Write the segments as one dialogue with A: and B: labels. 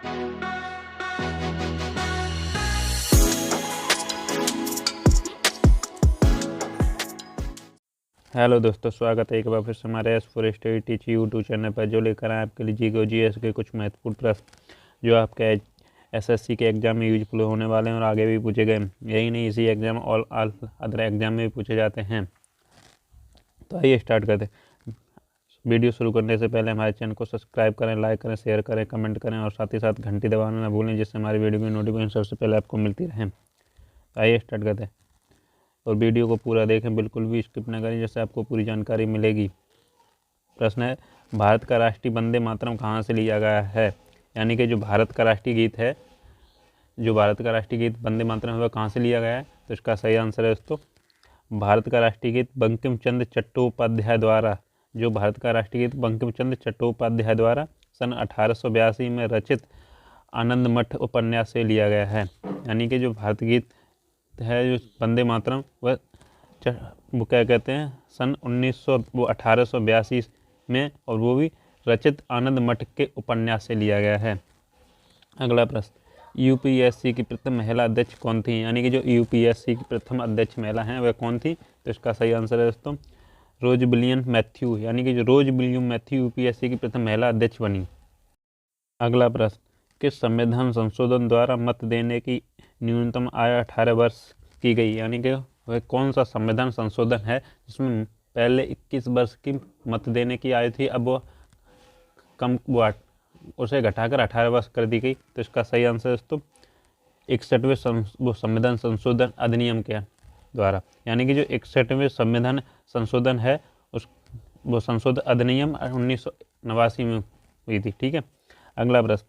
A: Hello दोस्तों, स्वागत है एक बार फिर से हमारे S for study teach YouTube channel पर, जो लेकर आए आपके लिए जीके और जीएस के कुछ महत्वपूर्ण प्रश्न जो आपके एसएससी के एग्जाम में यूजफुल होने वाले हैं और आगे भी पूछे गए। यही नहीं, इसी एग्जाम और अदर एग्जाम में भी पूछे जाते हैं। तो आइए स्टार्ट करते हैं। वीडियो शुरू करने से पहले हमारे चैनल को सब्सक्राइब करें, लाइक करें, शेयर करें, कमेंट करें और साथ ही साथ घंटी दबाना ना भूलें, जिससे हमारी वीडियो की नोटिफिकेशन सबसे पहले आपको मिलती रहे। तो आइए स्टार्ट करते हैं और वीडियो को पूरा देखें, बिल्कुल भी स्किप न करें, जिससे आपको पूरी जानकारी मिलेगी। प्रश्न है, भारत का राष्ट्रीय वंदे मातरम कहाँ से लिया गया है? यानी कि जो भारत का राष्ट्रीय गीत है, जो भारत का राष्ट्रीय गीत वंदे मातरम है, वह कहाँ से लिया गया है? तो इसका सही आंसर है दोस्तों, भारत का राष्ट्रीय गीत बंकिम चंद्र चट्टोपाध्याय द्वारा, जो भारत का राष्ट्रीय गीत बंकिम चंद्र चट्टोपाध्याय द्वारा सन 1882 में रचित आनंद मठ उपन्यास से लिया गया है। यानी कि जो भारत गीत है, जो वंदे मातरम, वह वो क्या कहते हैं, सन 1882 में, और वो भी रचित आनंद मठ के उपन्यास से लिया गया है। अगला प्रश्न, यूपीएससी की प्रथम महिला अध्यक्ष कौन थी? यानी कि जो यूपीएससी की प्रथम अध्यक्ष महिला हैं वह कौन थी? तो इसका सही आंसर है दोस्तों, रोज विलियम मैथ्यू। यानी कि जो रोज विलियम मैथ्यू यूपीएससी की प्रथम महिला अध्यक्ष बनी। अगला प्रश्न, किस संविधान संशोधन द्वारा मत देने की न्यूनतम आयु 18 वर्ष की गई? यानी कि वह कौन सा संविधान संशोधन है जिसमें पहले 21 वर्ष की मत देने की आयु थी, अब वो उसे घटाकर 18 वर्ष कर दी गई? तो इसका सही आंसर है दोस्तों, 61वें वो संविधान संशोधन अधिनियम के द्वारा। यानी कि जो 61वें संविधान संशोधन है, उस वो संशोधन अधिनियम 1989 में हुई थी। ठीक है। अगला प्रश्न,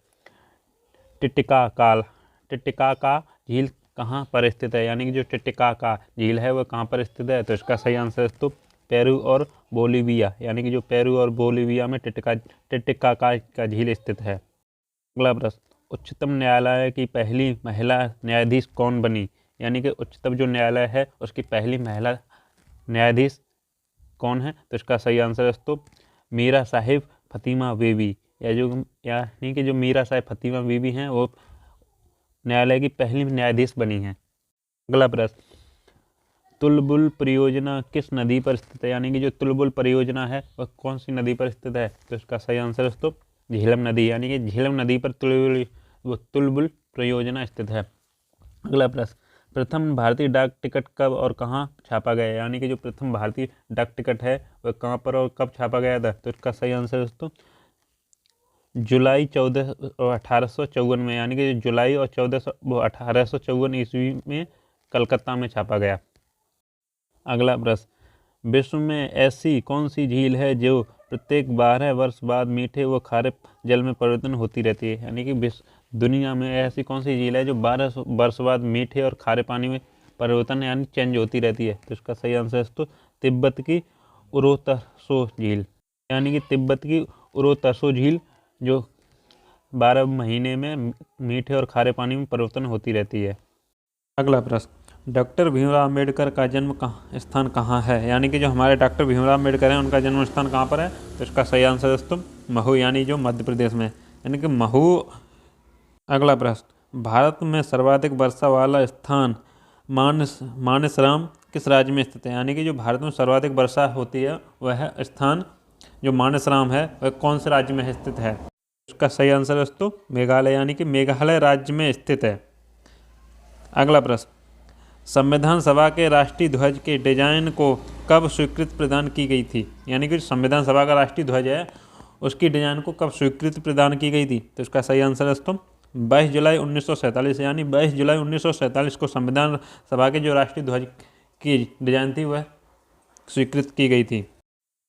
A: टिटिकाका झील कहाँ पर स्थित है? यानी कि जो टिटिकाका झील है वह कहाँ पर स्थित है? तो इसका सही आंसर है दोस्तों, पेरू और बोलीविया। यानी कि जो पेरू और बोलीविया में टिटिकाका का झील स्थित है। अगला प्रश्न, उच्चतम न्यायालय की पहली महिला न्यायाधीश कौन बनी? यानी कि उच्चतम जो न्यायालय है उसकी पहली महिला न्यायाधीश कौन है? तो इसका सही आंसर है दोस्तों, मीरा साहिब फतीमा बीबी। यानी कि जो मीरा साहिब फतीमा बीबी हैं वो न्यायालय की पहली न्यायाधीश बनी हैं। अगला प्रश्न, तुलबुल परियोजना किस नदी पर स्थित है? यानी कि जो तुलबुल परियोजना है वह कौन सी नदी पर स्थित है? तो इसका सही आंसर है दोस्तों, झेलम नदी। यानी कि झेलम नदी पर तुलबुल परियोजना स्थित है। अगला प्रश्न, प्रथम भारतीय डाक टिकट कब और कहाँ छापा गया? यानी कि जो प्रथम भारतीय डाक टिकट है वह कहाँ पर और कब छापा गया था? तो इसका सही आंसर है दोस्तों, जुलाई 1854 में। यानी कि जुलाई और 1854 ईस्वी में कलकत्ता में छापा गया। अगला प्रश्न, विश्व में ऐसी कौन सी झील है जो प्रत्येक 12 वर्ष बाद मीठे व खारे जल में परिवर्तन होती रहती है? यानी कि दुनिया में ऐसी कौन सी झील है जो 12 वर्ष बाद मीठे और खारे पानी में परिवर्तन यानी चेंज होती रहती है? तो इसका सही आंसर है तो तिब्बत की उरोतसो झील। यानी कि तिब्बत की उरोतसो झील जो 12 महीने में मीठे और खारे पानी में परिवर्तन होती रहती है। अगला प्रश्न, डॉक्टर भीमराव अम्बेडकर का जन्म स्थान कहाँ है? यानी कि जो हमारे डॉक्टर भीमराव अम्बेडकर हैं उनका जन्म स्थान कहाँ पर है? तो इसका सही आंसर है दोस्तों, महू। यानी जो मध्य प्रदेश में, यानी कि महू। अगला प्रश्न, भारत में सर्वाधिक वर्षा वाला स्थान मानसराम किस राज्य में स्थित है? यानी कि जो भारत में सर्वाधिक वर्षा होती है वह स्थान जो मानसराम है वह कौन से राज्य में स्थित है? उसका सही आंसर है दोस्तों, मेघालय। यानी कि मेघालय राज्य में स्थित है। अगला प्रश्न, संविधान सभा के राष्ट्रीय ध्वज के डिजाइन को कब स्वीकृति प्रदान की गई थी? यानी कि संविधान सभा का राष्ट्रीय ध्वज है उसकी डिजाइन को कब स्वीकृति प्रदान की गई थी? तो इसका सही आंसर है दोस्तों, 22 जुलाई 1947। यानी 22 जुलाई 1947 को संविधान सभा के जो राष्ट्रीय ध्वज की डिजाइन थी वह स्वीकृत की गई थी।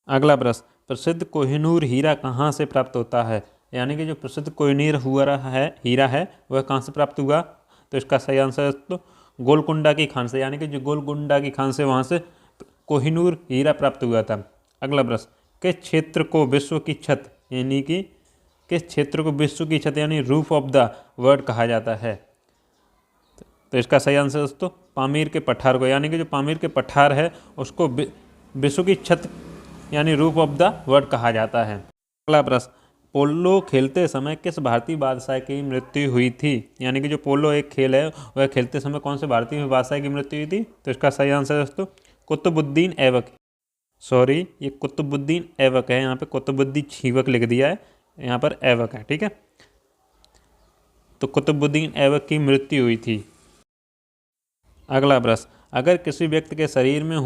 A: अगला प्रश्न, प्रसिद्ध कोहिनूर हीरा कहाँ से प्राप्त होता है? यानी कि जो प्रसिद्ध कोहिनूर हीरा है वह कहाँ से प्राप्त हुआ? तो इसका सही आंसर है तो गोलकुंडा की खान से। यानी कि जो गोलकुंडा की खान से वहाँ से कोहिनूर हीरा प्राप्त हुआ था। अगला प्रश्न, किस क्षेत्र को विश्व की छत यानी कि किस क्षेत्र को विश्व की छत यानी रूफ ऑफ द वर्ल्ड कहा जाता है? तो इसका सही आंसर दोस्तों, पामीर के पठार को। यानी कि जो पामीर के पठार है उसको विश्व की छत यानी रूफ ऑफ द वर्ल्ड कहा जाता है। अगला प्रश्न, पोलो खेलते समय किस भारतीय बादशाह की मृत्यु हुई थी? यानी कि जो पोलो एक खेल है वह खेलते समय कौन से भारतीय बादशाह की मृत्यु हुई थी? तो इसका सही आंसर है दोस्तों कुतुबुद्दीन ऐबक। सॉरी, ये कुतुबुद्दीन ऐबक है, यहाँ पे कुतुबुद्दीन छीवक लिख दिया है, यहाँ पर ऐबक है, ठीक है। तो कुतुबुद्दीन ऐबक की मृत्यु हुई थी। अगला प्रश्न, अगर किसी व्यक्ति के शरीर में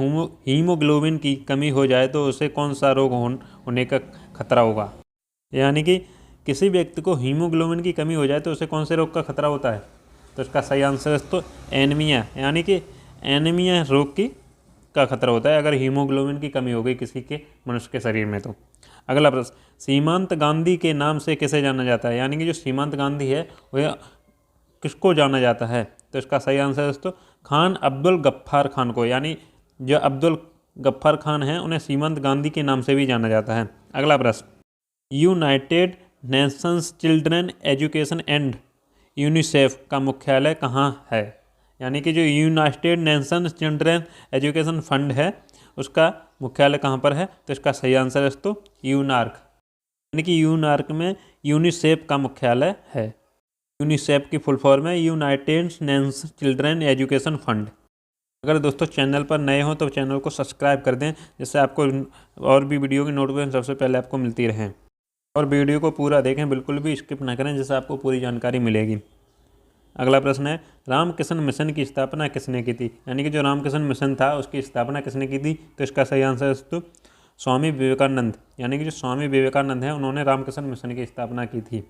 A: हीमोग्लोबिन की कमी हो जाए तो उसे कौन सा रोग होने का खतरा होगा? यानी कि किसी व्यक्ति को हीमोग्लोबिन की कमी हो जाए तो उसे कौन से रोग का खतरा होता है? तो इसका सही आंसर है तो एनीमिया, यानी कि एनीमिया रोग का खतरा होता है अगर हीमोग्लोबिन की कमी हो गई किसी के मनुष्य के शरीर में तो। अगला प्रश्न, सीमांत गांधी के नाम से किसे जाना जाता है? यानी कि जो सीमांत गांधी है वह किसको जाना जाता है? तो इसका सही आंसर है दोस्तों खान अब्दुल गफ्फार खान को, यानी जो अब्दुल गफ्फार खान हैं उन्हें सीमांत गांधी के नाम से भी जाना जाता है। अगला प्रश्न, United Nations children education and UNICEF का मुख्यालय कहाँ है? यानी कि जो United Nations children education fund है उसका मुख्यालय कहाँ पर है? तो इसका सही आंसर है दोस्तों यूनार्क, यानी कि यूनार्क में यूनिसेफ का मुख्यालय है। यूनिसेफ की फुल फॉर्म है United Nations children education fund. अगर दोस्तों चैनल पर नए हो तो चैनल को सब्सक्राइब कर दें जिससे आपको और भी वीडियो की नोटिफिकेशन सबसे पहले आपको मिलती रहें, और वीडियो को पूरा देखें, बिल्कुल भी स्किप ना करें जिससे आपको पूरी जानकारी मिलेगी। अगला प्रश्न है, रामकृष्ण मिशन की स्थापना किसने की थी? यानी कि जो रामकृष्ण मिशन था उसकी स्थापना किसने की थी? तो इसका सही आंसर है दोस्तों स्वामी विवेकानंद, यानी कि जो स्वामी विवेकानंद हैं उन्होंने रामकृष्ण मिशन की स्थापना की थी।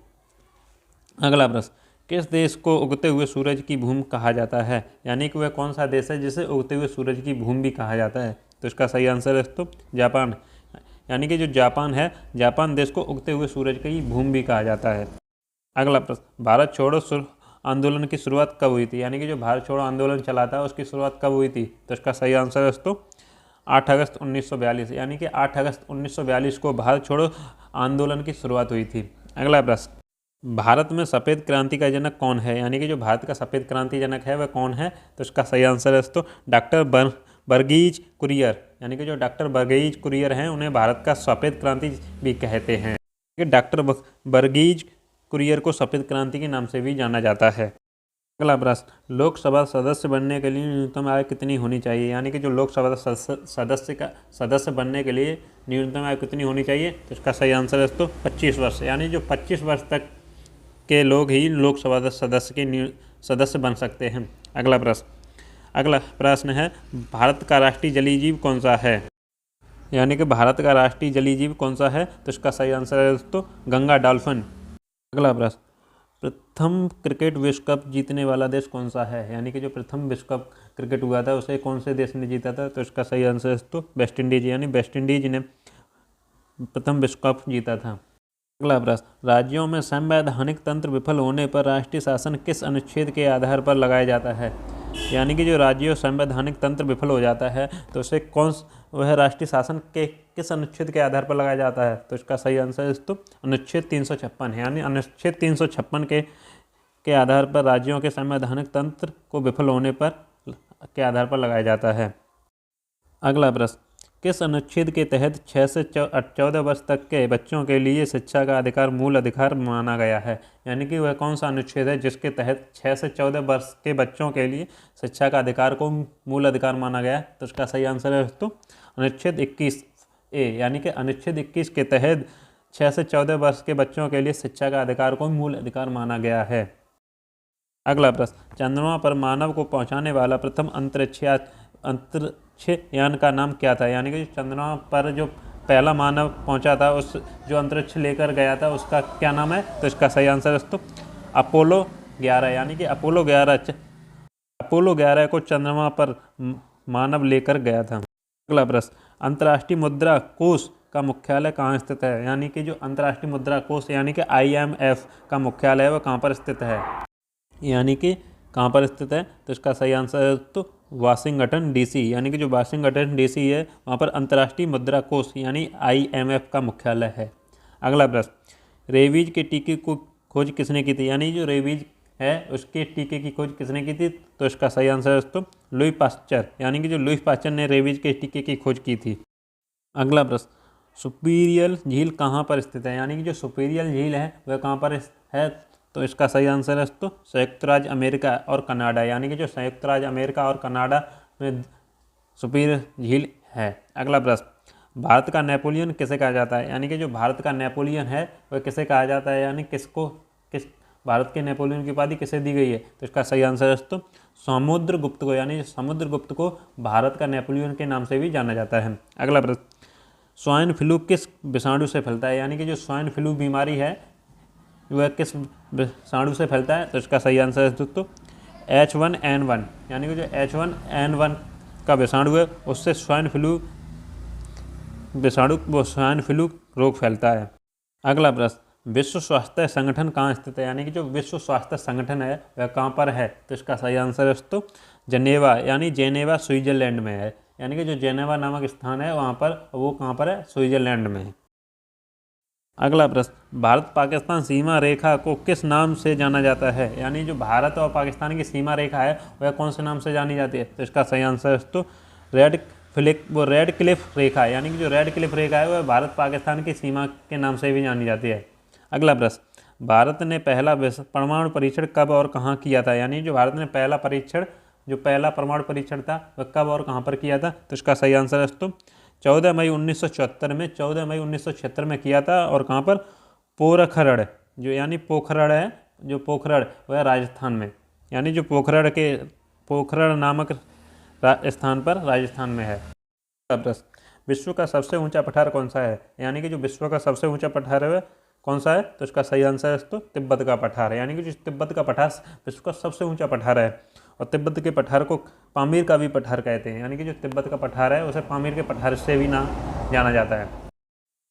A: अगला प्रश्न, किस देश को उगते हुए सूरज की भूमि कहा जाता है? यानी कि वह कौन सा देश है जिसे उगते हुए सूरज की भूमि भी कहा जाता है? तो इसका सही आंसर है दोस्तों जापान, यानी कि जो जापान है, जापान देश को उगते हुए सूरज की भूमि भी कहा जाता है। अगला प्रश्न, भारत छोड़ो आंदोलन की शुरुआत कब हुई थी? यानी कि जो भारत छोड़ो आंदोलन चला था उसकी शुरुआत कब हुई थी? तो इसका सही आंसर है दोस्तों 8 अगस्त 1942, यानी कि 8 अगस्त 1942 को भारत छोड़ो आंदोलन की शुरुआत हुई थी। अगला प्रश्न, भारत में सफ़ेद क्रांति का जनक कौन है? यानी कि जो भारत का सफ़ेद क्रांति जनक है वह कौन है? तो इसका सही आंसर है दोस्तों डॉक्टर बर्गीज कुरियर, यानी कि जो डॉक्टर बर्गीज कुरियर हैं उन्हें भारत का सफ़ेद क्रांति भी कहते हैं। डॉक्टर बर्गीज कुरियर को सफ़ेद क्रांति के नाम से भी जाना जाता है। अगला प्रश्न, लोकसभा सदस्य बनने के लिए न्यूनतम आयु कितनी होनी चाहिए? यानी कि जो लोकसभा सदस्य बनने के लिए न्यूनतम आयु कितनी होनी चाहिए? तो इसका सही आंसर है दोस्तों 25 वर्ष, यानी जो 25 वर्ष तक के लोग ही लोकसभा सदस्य बन सकते हैं। अगला प्रश्न है, भारत का राष्ट्रीय जलीय जीव कौन सा है? यानी कि भारत का राष्ट्रीय जलीय जीव कौन सा है? तो इसका सही आंसर है दोस्तों गंगा डॉल्फिन। अगला प्रश्न, प्रथम क्रिकेट विश्व कप जीतने वाला देश कौन सा है? यानी कि जो प्रथम विश्व कप क्रिकेट हुआ था उसे कौन से देश ने जीता था? तो इसका सही आंसर है दोस्तों वेस्ट इंडीज, यानी वेस्ट इंडीज ने प्रथम विश्व कप जीता था। अगला प्रश्न, राज्यों में संवैधानिक तंत्र विफल होने पर राष्ट्रीय शासन किस अनुच्छेद के आधार पर लगाया जाता है? यानी कि जो राज्यों संवैधानिक तंत्र विफल हो जाता है तो उसे वह राष्ट्रीय शासन के किस अनुच्छेद के आधार पर लगाया जाता है? तो इसका सही आंसर है दोस्तों अनुच्छेद 356 है, यानी अनुच्छेद 356 के आधार पर राज्यों के संवैधानिक तंत्र को विफल होने पर के आधार पर लगाया जाता है। अगला प्रश्न, किस अनुच्छेद के तहत 6 से 14 वर्ष तक के बच्चों के लिए शिक्षा का अधिकार मूल अधिकार माना गया है? यानी कि वह कौन सा अनुच्छेद है जिसके तहत 6 से 14 वर्ष के बच्चों के लिए शिक्षा का अधिकार को मूल अधिकार माना गया है? तो इसका सही आंसर है दोस्तों अनुच्छेद 21A, यानी कि अनुच्छेद 21 के तहत 6 से 14 वर्ष के बच्चों के लिए शिक्षा का अधिकार को मूल अधिकार माना गया है। अगला प्रश्न, चंद्रमा पर मानव को पहुंचाने वाला प्रथम अंतरिक्ष यान का नाम क्या था? यानी कि चंद्रमा पर जो पहला मानव पहुंचा था उस जो अंतरिक्ष लेकर गया था उसका क्या नाम है? तो इसका सही आंसर दोस्तों अपोलो 11, यानी कि अपोलो 11 को चंद्रमा पर मानव लेकर गया था। अगला प्रश्न, अंतर्राष्ट्रीय मुद्रा कोष का मुख्यालय कहाँ स्थित है? यानी कि जो अंतर्राष्ट्रीय मुद्रा कोष यानी कि IMF का मुख्यालय है वह कहाँ पर स्थित है? यानी कि कहाँ पर स्थित है? तो इसका सही आंसर है तो वाशिंगटन DC, यानी कि जो वाशिंगटन DC है वहाँ पर अंतर्राष्ट्रीय मुद्रा कोष यानी IMF का मुख्यालय है। अगला प्रश्न, रेबीज के टीके को खोज किसने की थी? यानी जो रेबीज है उसके टीके की खोज किसने की थी? तो इसका सही आंसर है दोस्तों लुई पास्चर, यानी कि जो लुई पास्चर ने रेबीज के टीके की खोज की थी। अगला प्रश्न, सुपीरियल झील कहाँ पर स्थित है, यानी कि जो सुपीरियल झील है वह कहाँ पर है, तो इसका सही आंसर है तो संयुक्त राज्य अमेरिका और कनाडा, यानी कि जो संयुक्त राज्य अमेरिका और कनाडा में सुपीरियर झील है। अगला प्रश्न, भारत का नेपोलियन किसे कहा जाता है, यानी कि जो भारत का नेपोलियन है वह किसे कहा जाता है, यानी किस भारत के नेपोलियन की उपाधि किसे दी गई है, तो इसका सही आंसर है तो समुद्रगुप्त को, यानी समुद्रगुप्त को भारत का नेपोलियन के नाम से भी जाना जाता है। अगला प्रश्न, स्वाइन फ्लू किस विषाणु से फैलता है, यानी कि जो स्वाइन फ्लू बीमारी है वह किस विषाणु से फैलता है, तो इसका सही आंसर है दोस्तों H1N1, यानी कि जो H1N1 का विषाणु है उससे स्वाइन फ्लू रोग फैलता है। अगला प्रश्न, विश्व स्वास्थ्य संगठन कहाँ स्थित है, यानी कि जो विश्व स्वास्थ्य संगठन है वह कहाँ पर है, तो इसका सही आंसर है दोस्तों जनेवा, यानी जेनेवा स्विट्जरलैंड में है, यानी कि जो जेनेवा नामक स्थान है वहाँ पर, वो कहाँ पर है, स्विट्जरलैंड में है। अगला प्रश्न, भारत पाकिस्तान सीमा रेखा को किस नाम से जाना जाता है, यानी जो भारत और पाकिस्तान की सीमा रेखा है वह कौन से नाम से जानी जाती है, तो इसका सही आंसर है दोस्तों रेड क्लिफ रेखा, यानी कि जो रेड क्लिफ रेखा है वह भारत पाकिस्तान की सीमा के नाम से भी जानी जाती है। अगला प्रश्न, भारत ने पहला परमाणु परीक्षण कब और कहाँ किया था, यानी जो भारत ने पहला परमाणु परीक्षण था वह कब और कहाँ पर किया था, तो इसका सही आंसर है दोस्तों 14 मई 1976 में किया था, और कहाँ पर, पोखरण, जो यानी पोखरण है, जो पोखरण वह राजस्थान में, यानी जो पोखरण नामक स्थान पर राजस्थान में है। प्रश्न, विश्व का सबसे ऊंचा पठार कौन सा है, यानी कि जो विश्व का सबसे ऊंचा पठार है कौन सा है, तो इसका सही आंसर है तो तिब्बत का पठार है, यानी कि जो तिब्बत का पठार विश्व का सबसे ऊंचा पठार है, और तिब्बत के पठार को पामीर का भी पठार कहते हैं, यानी कि जो तिब्बत का पठार है उसे पामीर के पठार से भी ना जाना जाता है।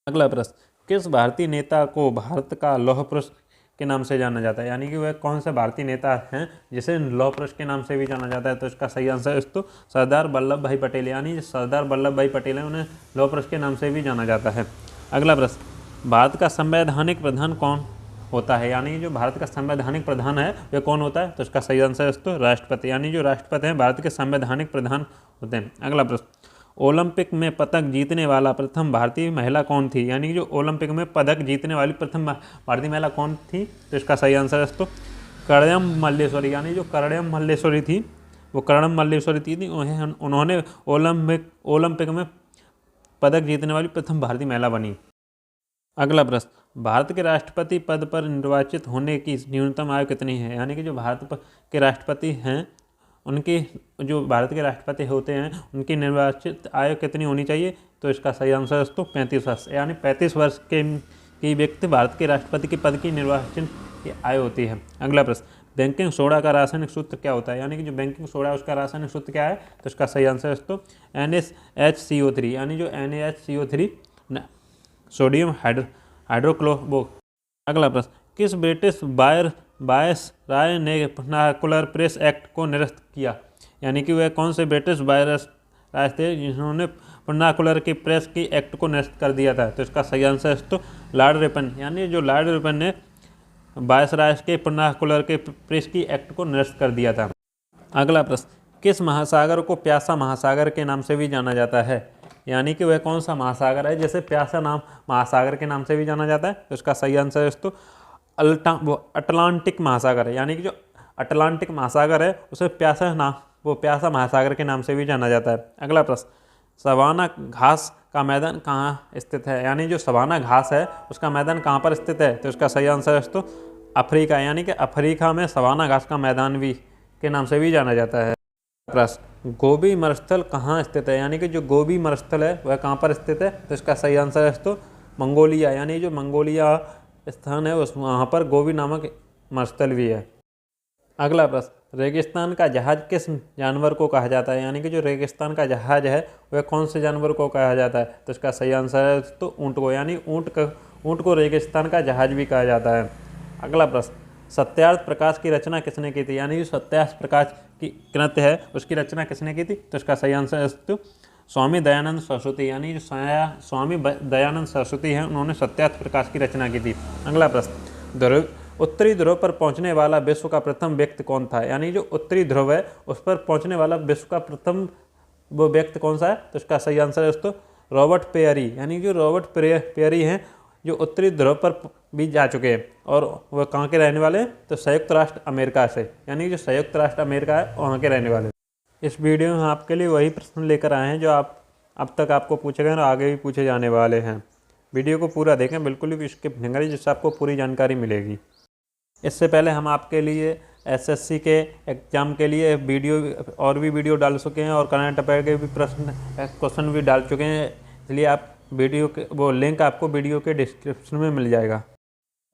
A: अगला प्रश्न, किस भारतीय नेता को भारत का लौह पुरुष के नाम से जाना जाता है, यानी कि वह कौन से भारतीय नेता हैं जिसे लौह पुरुष के नाम से भी जाना जाता है, तो इसका सही आंसर है तो सरदार वल्लभ भाई पटेल, यानी जो सरदार वल्लभ भाई पटेल हैं उन्हें लौह पुरुष के नाम से भी जाना जाता है। अगला प्रश्न, भारत का संवैधानिक प्रधान कौन होता है, यानी जो भारत का संवैधानिक प्रधान है वह कौन होता है, तो इसका सही आंसर है तो राष्ट्रपति, यानी जो राष्ट्रपति हैं भारत के संवैधानिक प्रधान होते हैं। अगला प्रश्न, ओलंपिक में पदक जीतने वाला प्रथम भारतीय महिला कौन थी, यानी कि जो ओलंपिक में पदक जीतने वाली प्रथम भारतीय महिला कौन थी, तो इसका सही आंसर है तो कर्णम मल्लेश्वरी, यानी जो कर्णम मल्लेश्वरी थी वो कर्णम मल्लेश्वरी थी, उन्होंने ओलंपिक में पदक जीतने वाली प्रथम भारतीय महिला बनी। अगला प्रश्न, भारत के राष्ट्रपति पद पर निर्वाचित होने की न्यूनतम आयु कितनी है, यानी कि जो भारत के राष्ट्रपति हैं उनकी, जो भारत के राष्ट्रपति होते हैं उनकी निर्वाचित आयु कितनी होनी चाहिए, तो इसका सही आंसर है तो 35 वर्ष, यानी 35 वर्ष की व्यक्ति भारत के राष्ट्रपति के पद की निर्वाचन की आयु होती है। अगला प्रश्न, बेकिंग सोडा का रासायनिक सूत्र क्या होता है, यानी कि जो बेकिंग सोडा है उसका रासायनिक सूत्र क्या है, तो इसका सही आंसर है तो NaHCO3, यानी जो NaHCO3 सोडियम हाइड्रोक्लोरो। अगला प्रश्न, किस ब्रिटिश वायसराय ने वर्नाकुलर प्रेस एक्ट को निरस्त किया, यानी कि वह कौन से ब्रिटिश वायसराय थे जिन्होंने वर्नाकुलर की प्रेस की एक्ट को निरस्त कर दिया था, तो इसका सही आंसर है तो लॉर्ड रिपन, यानी जो लॉर्ड रिपन ने वायसराय के वर्नाकुलर के प्रेस की एक्ट को निरस्त कर दिया था। अगला प्रश्न, किस महासागर को प्यासा महासागर के नाम से भी जाना जाता है, यानी कि वह कौन सा महासागर है जैसे प्यासा नाम महासागर के नाम से भी जाना जाता है, तो इसका सही आंसर है तो अटलांटिक महासागर है, यानी कि जो अटलांटिक महासागर है उसे प्यासा महासागर के नाम से भी जाना जाता है। अगला प्रश्न, सवाना घास का मैदान कहाँ स्थित है, यानी जो सवाना घास है उसका मैदान कहाँ पर स्थित है, तो इसका सही आंसर है तो अफ्रीका, यानी कि अफ्रीका में सवाना घास का मैदान भी के नाम से भी जाना जाता है। प्रश्न, गोबी मरुस्थल कहाँ स्थित है, यानी कि जो गोबी मरुस्थल है वह कहाँ पर स्थित है, तो इसका सही आंसर है तो मंगोलिया, यानी जो मंगोलिया स्थान है उस वहाँ पर गोबी नामक मरुस्थल भी है। अगला प्रश्न, रेगिस्तान का जहाज किस जानवर को कहा जाता है, यानी कि जो रेगिस्तान का जहाज है वह कौन से जानवर को कहा जाता है, तो इसका सही आंसर है तो ऊँट को, यानी ऊँट को रेगिस्तान का जहाज भी कहा जाता है। अगला प्रश्न, सत्यार्थ प्रकाश की रचना किसने की थी, यानी जो सत्यार्थ प्रकाश की कृत्य है उसकी रचना किसने की थी, तो इसका सही आंसर है तो स्वामी दयानंद सरस्वती, यानी जो स्वामी दयानंद सरस्वती हैं उन्होंने सत्यार्थ प्रकाश की रचना की थी। अगला प्रश्न, उत्तरी ध्रुव पर पहुंचने वाला विश्व का प्रथम व्यक्ति कौन था, यानी जो उत्तरी ध्रुव है उस पर पहुंचने वाला विश्व का प्रथम वो व्यक्ति कौन सा है, तो इसका सही आंसर है तो रॉबर्ट पेयरी, यानी जो रॉबर्ट पेयरी हैं जो उत्तरी ध्रुव पर भी जा चुके हैं, और वह कहाँ के रहने वाले हैं, तो संयुक्त राष्ट्र अमेरिका से, यानी जो संयुक्त राष्ट्र अमेरिका है वहाँ के रहने वाले। इस वीडियो में आपके लिए वही प्रश्न लेकर आए हैं जो आप अब तक आपको पूछे गए और आगे भी पूछे जाने वाले हैं। वीडियो को पूरा देखें, बिल्कुल भी स्किप नहीं करें, जिससे आपको पूरी जानकारी मिलेगी। इससे पहले हम आपके लिए एसएससी के एग्ज़ाम के लिए वीडियो डाल चुके हैं और करंट अफेयर के भी क्वेश्चन भी डाल चुके हैं, इसलिए आप वीडियो के वो लिंक आपको वीडियो के डिस्क्रिप्शन में मिल जाएगा।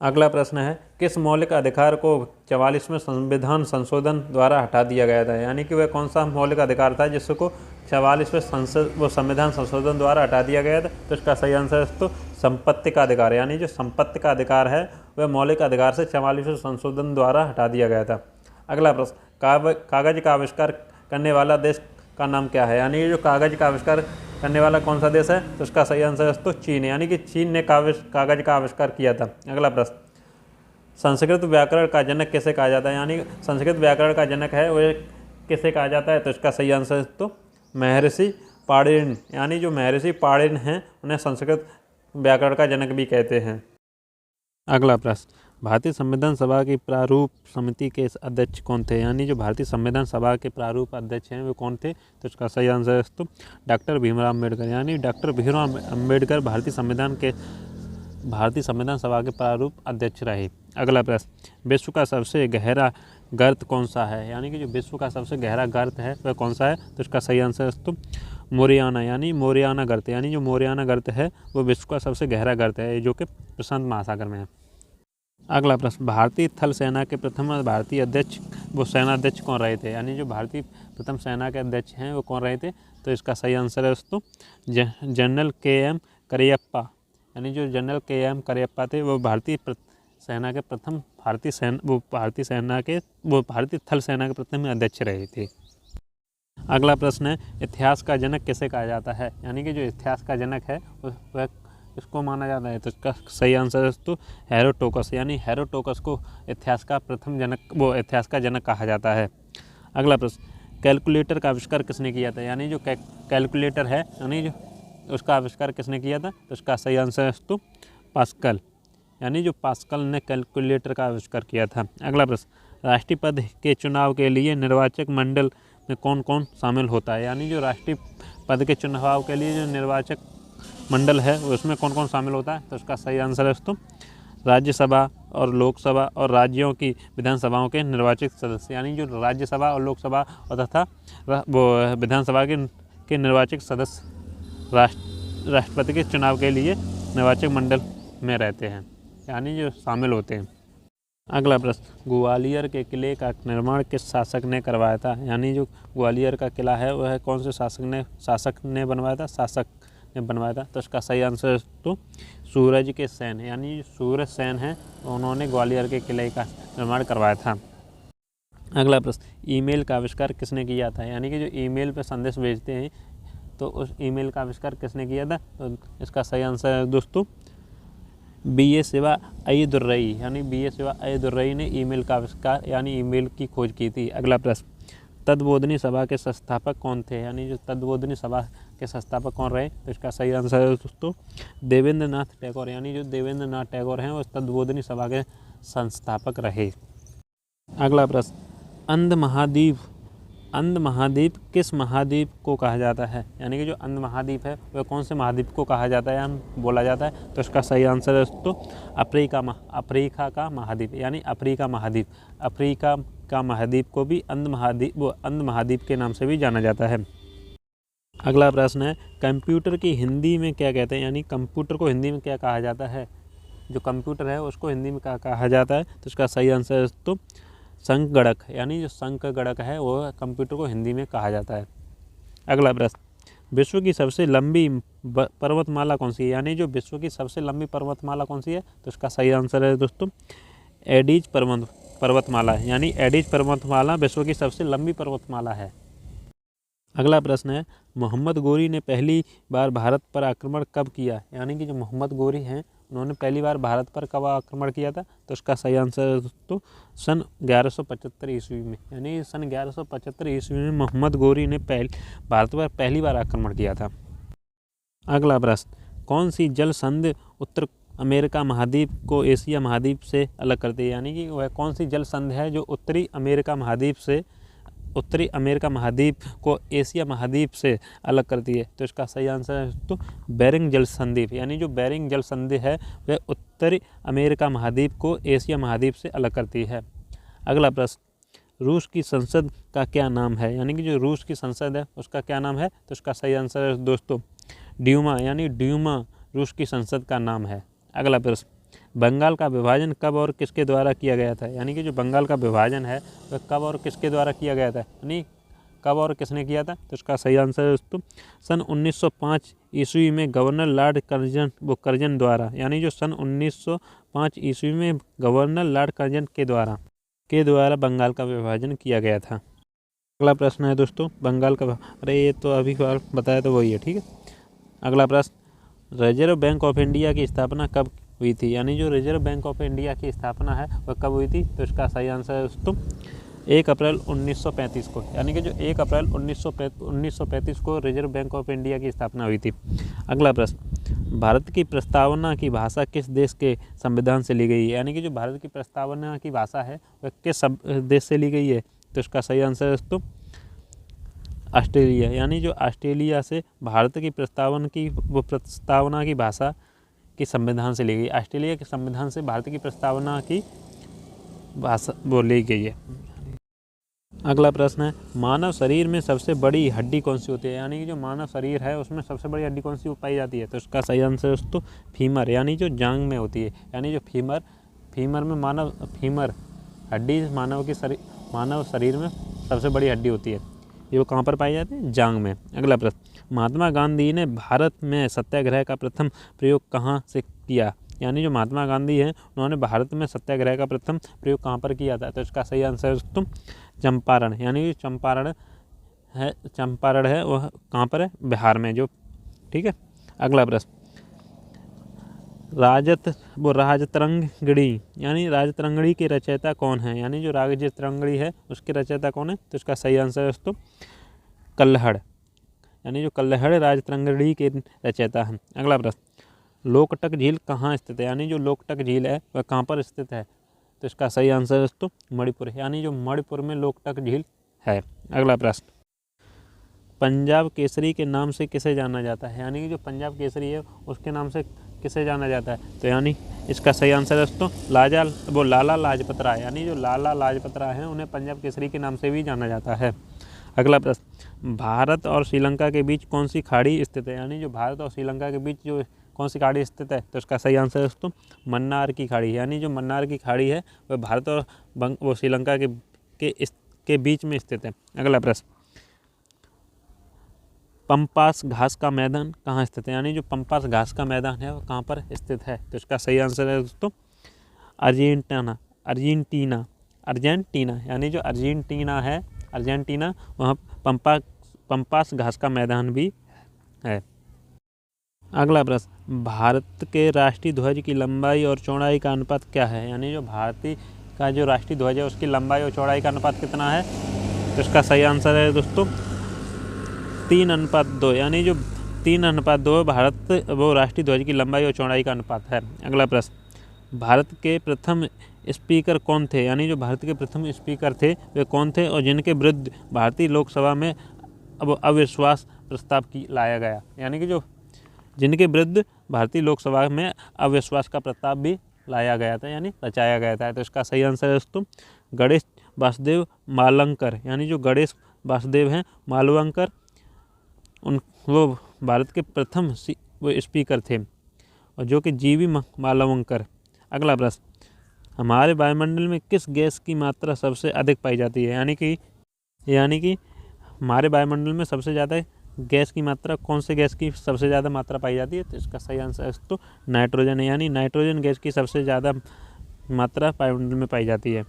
A: अगला प्रश्न है, किस मौलिक अधिकार को 44वें संविधान संशोधन द्वारा हटा दिया गया था, यानी कि वह कौन सा मौलिक अधिकार था जिसको 44वें संविधान संशोधन द्वारा हटा दिया गया था, तो इसका सही आंसर है तो संपत्ति का अधिकार, यानी जो संपत्ति का अधिकार है वह मौलिक अधिकार से 44वें संशोधन द्वारा हटा दिया गया था। अगला प्रश्न, कागज का आविष्कार करने वाला देश का नाम क्या है, यानी जो कागज का आविष्कार करने वाला कौन सा देश है, तो इसका सही आंसर है तो चीन, यानी कि चीन ने कागज का आविष्कार किया था। अगला प्रश्न, संस्कृत व्याकरण का जनक किसे कहा जाता है, यानी संस्कृत व्याकरण का जनक है वह किसे कहा जाता है, तो इसका सही आंसर है तो महर्षि पाणिनि, यानी जो महर्षि पाणिनि हैं उन्हें संस्कृत व्याकरण का जनक भी कहते हैं। अगला प्रश्न, भारतीय संविधान सभा की प्रारूप समिति के अध्यक्ष कौन थे, यानी जो भारतीय संविधान सभा के प्रारूप अध्यक्ष हैं वे कौन थे, तो इसका सही आंसर है तो डॉक्टर भीमराव अम्बेडकर, यानी डॉक्टर भीमराव अम्बेडकर भारतीय संविधान सभा के प्रारूप अध्यक्ष रहे। अगला प्रश्न, विश्व का सबसे गहरा गर्त कौन सा है, यानी कि जो विश्व का सबसे गहरा गर्त है वह कौन सा है, तो इसका सही आंसर है तो मोरियाना, यानी मोरियाना गर्त, यानी जो मोरियाना गर्त है वो विश्व का सबसे गहरा गर्त है जो कि प्रशांत महासागर में है। अगला प्रश्न, भारतीय थल सेना के प्रथम भारतीय अध्यक्ष वो सेनाध्यक्ष कौन रहे थे, यानी जो भारतीय प्रथम सेना के अध्यक्ष हैं वो कौन रहे थे, तो इसका सही आंसर है दोस्तों जनरल KM करियप्पा, यानी जो जनरल KM करियप्पा थे वो भारतीय सेना के प्रथम भारतीय थल सेना के प्रथम अध्यक्ष रहे थे। अगला प्रश्न है, इतिहास का जनक किसे कहा जाता है, यानी कि जो इतिहास का जनक है वह इसको माना जाता है, तो इसका सही आंसर है तो हेरोडोटस, यानी हेरोडोटस को इतिहास का जनक कहा जाता है। अगला प्रश्न, कैलकुलेटर का आविष्कार किसने किया था, यानी जो कैलकुलेटर है यानी जो उसका आविष्कार किसने किया था, तो इसका सही आंसर है तो पास्कल, यानी जो पास्कल ने कैलकुलेटर का आविष्कार किया था। अगला प्रश्न, राष्ट्रीय पद के चुनाव के लिए निर्वाचक मंडल में कौन कौन शामिल होता है, यानी जो राष्ट्रीय पद के चुनाव के लिए जो निर्वाचक मंडल है उसमें कौन कौन शामिल होता है, तो उसका सही आंसर है तो राज्यसभा और लोकसभा और राज्यों की विधानसभाओं के निर्वाचित सदस्य, यानी जो राज्यसभा और लोकसभा और तथा वो विधानसभा के निर्वाचित सदस्य राष्ट्रपति के चुनाव के लिए निर्वाचक मंडल में रहते हैं, यानी जो शामिल होते हैं। अगला प्रश्न, ग्वालियर के किले का निर्माण किस शासक ने करवाया था, यानी जो ग्वालियर का किला है वह कौन से शासक ने बनवाया था, तो इसका सही आंसर है तो सूरज के सेन, यानी सूरज सेन हैं उन्होंने ग्वालियर के किले का निर्माण करवाया था। अगला प्रश्न, ईमेल का आविष्कार किसने किया था, यानी कि जो ईमेल पर संदेश भेजते हैं तो उस ईमेल का आविष्कार किसने किया था, तो इसका सही आंसर है दोस्तों B.A. शिवा अय्यदुर्रई, यानी B.A. शिवा अय्यदुर्रई ने ईमेल का आविष्कार यानी ईमेल की खोज की थी। अगला प्रश्न, तद्बोधनी सभा के संस्थापक कौन थे, यानी जो तद्बोधनी सभा के संस्थापक कौन रहे, तो इसका सही आंसर है दोस्तों देवेंद्र नाथ टैगोर, यानी जो देवेंद्र नाथ टैगोर हैं वो तद्बोधनी सभा के संस्थापक रहे। अगला प्रश्न, अंध महाद्वीप किस महाद्वीप को कहा जाता है, यानी कि जो अंध महाद्वीप है वह कौन से महाद्वीप को कहा जाता है या बोला जाता है, तो इसका सही आंसर है दोस्तों अफ्रीका का महाद्वीप, यानी अफ्रीका का महाद्वीप को भी अंध महाद्वीप के नाम से भी जाना जाता है। अगला प्रश्न है, कंप्यूटर की हिंदी में क्या कहते हैं, यानी कंप्यूटर को हिंदी में क्या कहा जाता है, जो कंप्यूटर है उसको हिंदी में क्या कहा जाता है, तो इसका सही आंसर है दोस्तों संगणक, यानी जो संगणक है वो कंप्यूटर को हिंदी में कहा जाता है। अगला प्रश्न, विश्व की सबसे लंबी पर्वतमाला कौन सी है, यानी जो विश्व की सबसे लंबी पर्वतमाला कौन सी है, तो इसका सही आंसर है दोस्तों एडीज पर्वतमाला, यानी एडीज पर्वतमाला विश्व की सबसे लंबी पर्वतमाला है। अगला प्रश्न है, मोहम्मद गोरी ने पहली बार भारत पर आक्रमण कब किया, यानी कि जो मोहम्मद गोरी हैं उन्होंने पहली बार भारत पर कब आक्रमण किया था, तो इसका सही आंसर है दोस्तों सन 1175 ईस्वी में, यानी सन 1175 ईस्वी में मोहम्मद गोरी ने भारत पर पहली बार आक्रमण किया था। अगला प्रश्न, कौन सी जल संधि उत्तर अमेरिका महाद्वीप को एशिया महाद्वीप से अलग करती है? यानी कि वह कौन सी जल संधि है जो उत्तरी अमेरिका महाद्वीप को एशिया महाद्वीप से अलग करती है? तो इसका सही आंसर है तो बेरिंग जल संधि। यानी जो बेरिंग जल संधि है वह उत्तरी अमेरिका महाद्वीप को एशिया महाद्वीप से अलग करती है। अगला प्रश्न, रूस की संसद का क्या नाम है? यानी कि जो रूस की संसद है उसका क्या नाम है? तो इसका सही आंसर है दोस्तों ड्यूमा, यानी ड्यूमा रूस की संसद का नाम है। अगला प्रश्न, बंगाल का विभाजन कब और किसके द्वारा किया गया था? यानी कि जो बंगाल का विभाजन है वह कब और किसके द्वारा किया गया था? यानी कब और किसने किया था? तो इसका सही आंसर है दोस्तों सन 1905 ईस्वी में गवर्नर लॉर्ड कर्जन द्वारा। यानी जो सन 1905 ईस्वी में गवर्नर लॉर्ड कर्जन के द्वारा बंगाल का विभाजन किया गया था। अगला प्रश्न है दोस्तों बंगाल का, अरे ये तो अभी बताया तो वही है, ठीक है। अगला प्रश्न, रिजर्व बैंक ऑफ इंडिया की स्थापना कब हुई थी? यानी जो रिजर्व बैंक ऑफ इंडिया की स्थापना है वह कब हुई थी? तो इसका सही आंसर है दोस्तों 1 अप्रैल 1935 को। यानी कि जो 1 अप्रैल 1935 को रिजर्व बैंक ऑफ इंडिया की स्थापना हुई थी। अगला प्रश्न, भारत की प्रस्तावना की भाषा किस देश के संविधान से ली गई है? यानी कि जो भारत की प्रस्तावना की भाषा है वह किस देश से ली गई है? तो इसका सही आंसर है दोस्तों ऑस्ट्रेलिया। यानी जो ऑस्ट्रेलिया से भारत की प्रस्तावना की भाषा की संविधान से ली गई। ऑस्ट्रेलिया के संविधान से भारत की प्रस्तावना की भाषा ली गई है। अगला प्रश्न है, मानव शरीर में सबसे बड़ी हड्डी कौन सी होती है? यानी कि जो मानव शरीर है उसमें सबसे बड़ी हड्डी कौन सी पाई जाती है? तो इसका सही आंसर है दोस्तों फीमर, यानी जो जांग में होती है। यानी जो फीमर में फीमर हड्डी मानव शरीर में सबसे बड़ी हड्डी होती है। ये वो कहाँ पर पाई जाती है? जांग में। अगला प्रश्न, महात्मा गांधी ने भारत में सत्याग्रह का प्रथम प्रयोग कहाँ से किया? यानी जो महात्मा गांधी हैं उन्होंने भारत में सत्याग्रह का प्रथम प्रयोग कहाँ पर किया था? तो इसका सही आंसर है दोस्तों चंपारण। यानी चंपारण है वह कहाँ पर है? बिहार में जो, ठीक है। अगला प्रश्न, राजतरंगिणी यानी राजतरंगिणी के रचयिता कौन है? यानी जो राजतरंगिणी है उसके रचयिता कौन है? तो इसका सही आंसर है दोस्तों कल्हड़। यानी जो कल्हड़ राजतरंगिणी के रचयिता हैं। अगला प्रश्न, लोकटक झील कहाँ स्थित है? यानी जो लोकटक झील है वह कहाँ पर स्थित है? तो इसका सही आंसर है दोस्तों मणिपुर। यानी जो मणिपुर में लोकटक झील है। अगला प्रश्न, पंजाब केसरी के नाम से किसे जाना जाता है? यानी कि जो पंजाब केसरी है उसके नाम से किसे जाना जाता है? तो यानी इसका सही आंसर है दोस्तों लाला लाजपत राय। यानी जो लाला लाजपत राय हैं उन्हें पंजाब केसरी के नाम से भी जाना जाता है। अगला प्रश्न, भारत और श्रीलंका के बीच कौन सी खाड़ी स्थित है? यानी जो भारत और श्रीलंका के बीच जो कौन सी खाड़ी स्थित है? तो इसका सही आंसर है दोस्तों मन्नार की खाड़ी। यानी जो मन्नार की खाड़ी है वह भारत और श्रीलंका के बीच में स्थित है। अगला प्रश्न, पंपास घास का मैदान कहाँ स्थित है? यानी जो पंपास घास का मैदान है वो कहाँ पर स्थित है? तो इसका सही आंसर है दोस्तों अर्जेंटीना। यानी जो अर्जेंटीना वहाँ पंपास घास का मैदान भी है। अगला प्रश्न, भारत के राष्ट्रीय ध्वज की लंबाई और चौड़ाई का अनुपात क्या है? यानी जो भारतीय का जो राष्ट्रीय ध्वज है उसकी लंबाई और चौड़ाई का अनुपात कितना है? तो इसका सही आंसर है दोस्तों 3:2। यानी जो 3:2 भारत राष्ट्रीय ध्वज की लंबाई और चौड़ाई का अनुपात है। अगला प्रश्न, भारत के प्रथम स्पीकर कौन थे? यानी जो भारत के प्रथम स्पीकर थे वे कौन थे और जिनके विरुद्ध भारतीय लोकसभा में अविश्वास प्रस्ताव लाया गया? यानी कि जो जिनके विरुद्ध भारतीय लोकसभा में अविश्वास का प्रस्ताव भी लाया गया था यानी रचाया गया था। तो इसका सही आंसर है दोस्तों गणेश वासुदेव मालवंकर। यानी जो गणेश वासुदेव हैं मालवंकर वो भारत के प्रथम वो स्पीकर थे और जो कि जीवी मालवंकर। अगला प्रश्न, हमारे वायुमंडल में किस गैस की मात्रा सबसे अधिक पाई जाती है? यानी कि हमारे वायुमंडल में सबसे ज़्यादा गैस की मात्रा कौन से गैस की सबसे ज़्यादा मात्रा पाई जाती है? तो इसका सही आंसर है तो नाइट्रोजन है। यानी नाइट्रोजन गैस की सबसे ज़्यादा मात्रा वायुमंडल में पाई जाती है।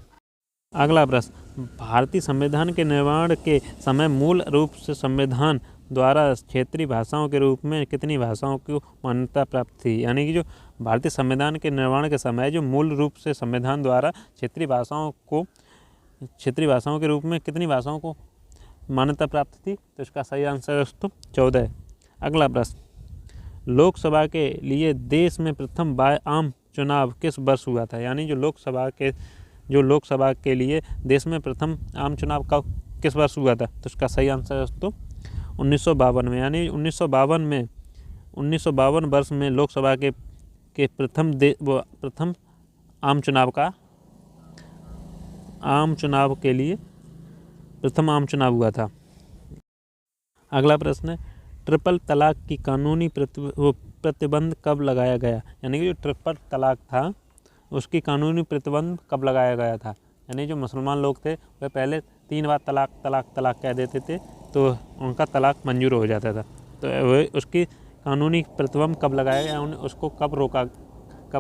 A: अगला प्रश्न, भारतीय संविधान के निर्माण के समय मूल रूप से संविधान द्वारा क्षेत्रीय भाषाओं के रूप में कितनी भाषाओं को मान्यता प्राप्त थी? यानी कि जो भारतीय संविधान के निर्माण के समय जो मूल रूप से संविधान द्वारा क्षेत्रीय भाषाओं के रूप में कितनी भाषाओं को मान्यता प्राप्त थी? तो इसका सही आंसर है दोस्तों 14। अगला प्रश्न, लोकसभा के लिए देश में प्रथम आम चुनाव किस वर्ष हुआ था? यानी जो लोकसभा के लिए देश में प्रथम आम चुनाव कब किस वर्ष हुआ था? तो इसका सही आंसर है दोस्तों 1952 में। यानी 1952 वर्ष में लोकसभा के प्रथम आम चुनाव के लिए प्रथम आम चुनाव हुआ था। अगला प्रश्न है, ट्रिपल तलाक की कानूनी प्रतिबंध कब लगाया गया? यानी कि जो ट्रिपल तलाक था उसकी कानूनी प्रतिबंध कब लगाया गया था? यानी जो मुसलमान लोग थे वह पहले 3 बार तलाक तलाक तलाक कह देते थे तो उनका तलाक मंजूर हो जाता था। तो वह उसकी कानूनी प्रतिबंध कब लगाया गया, उसको कब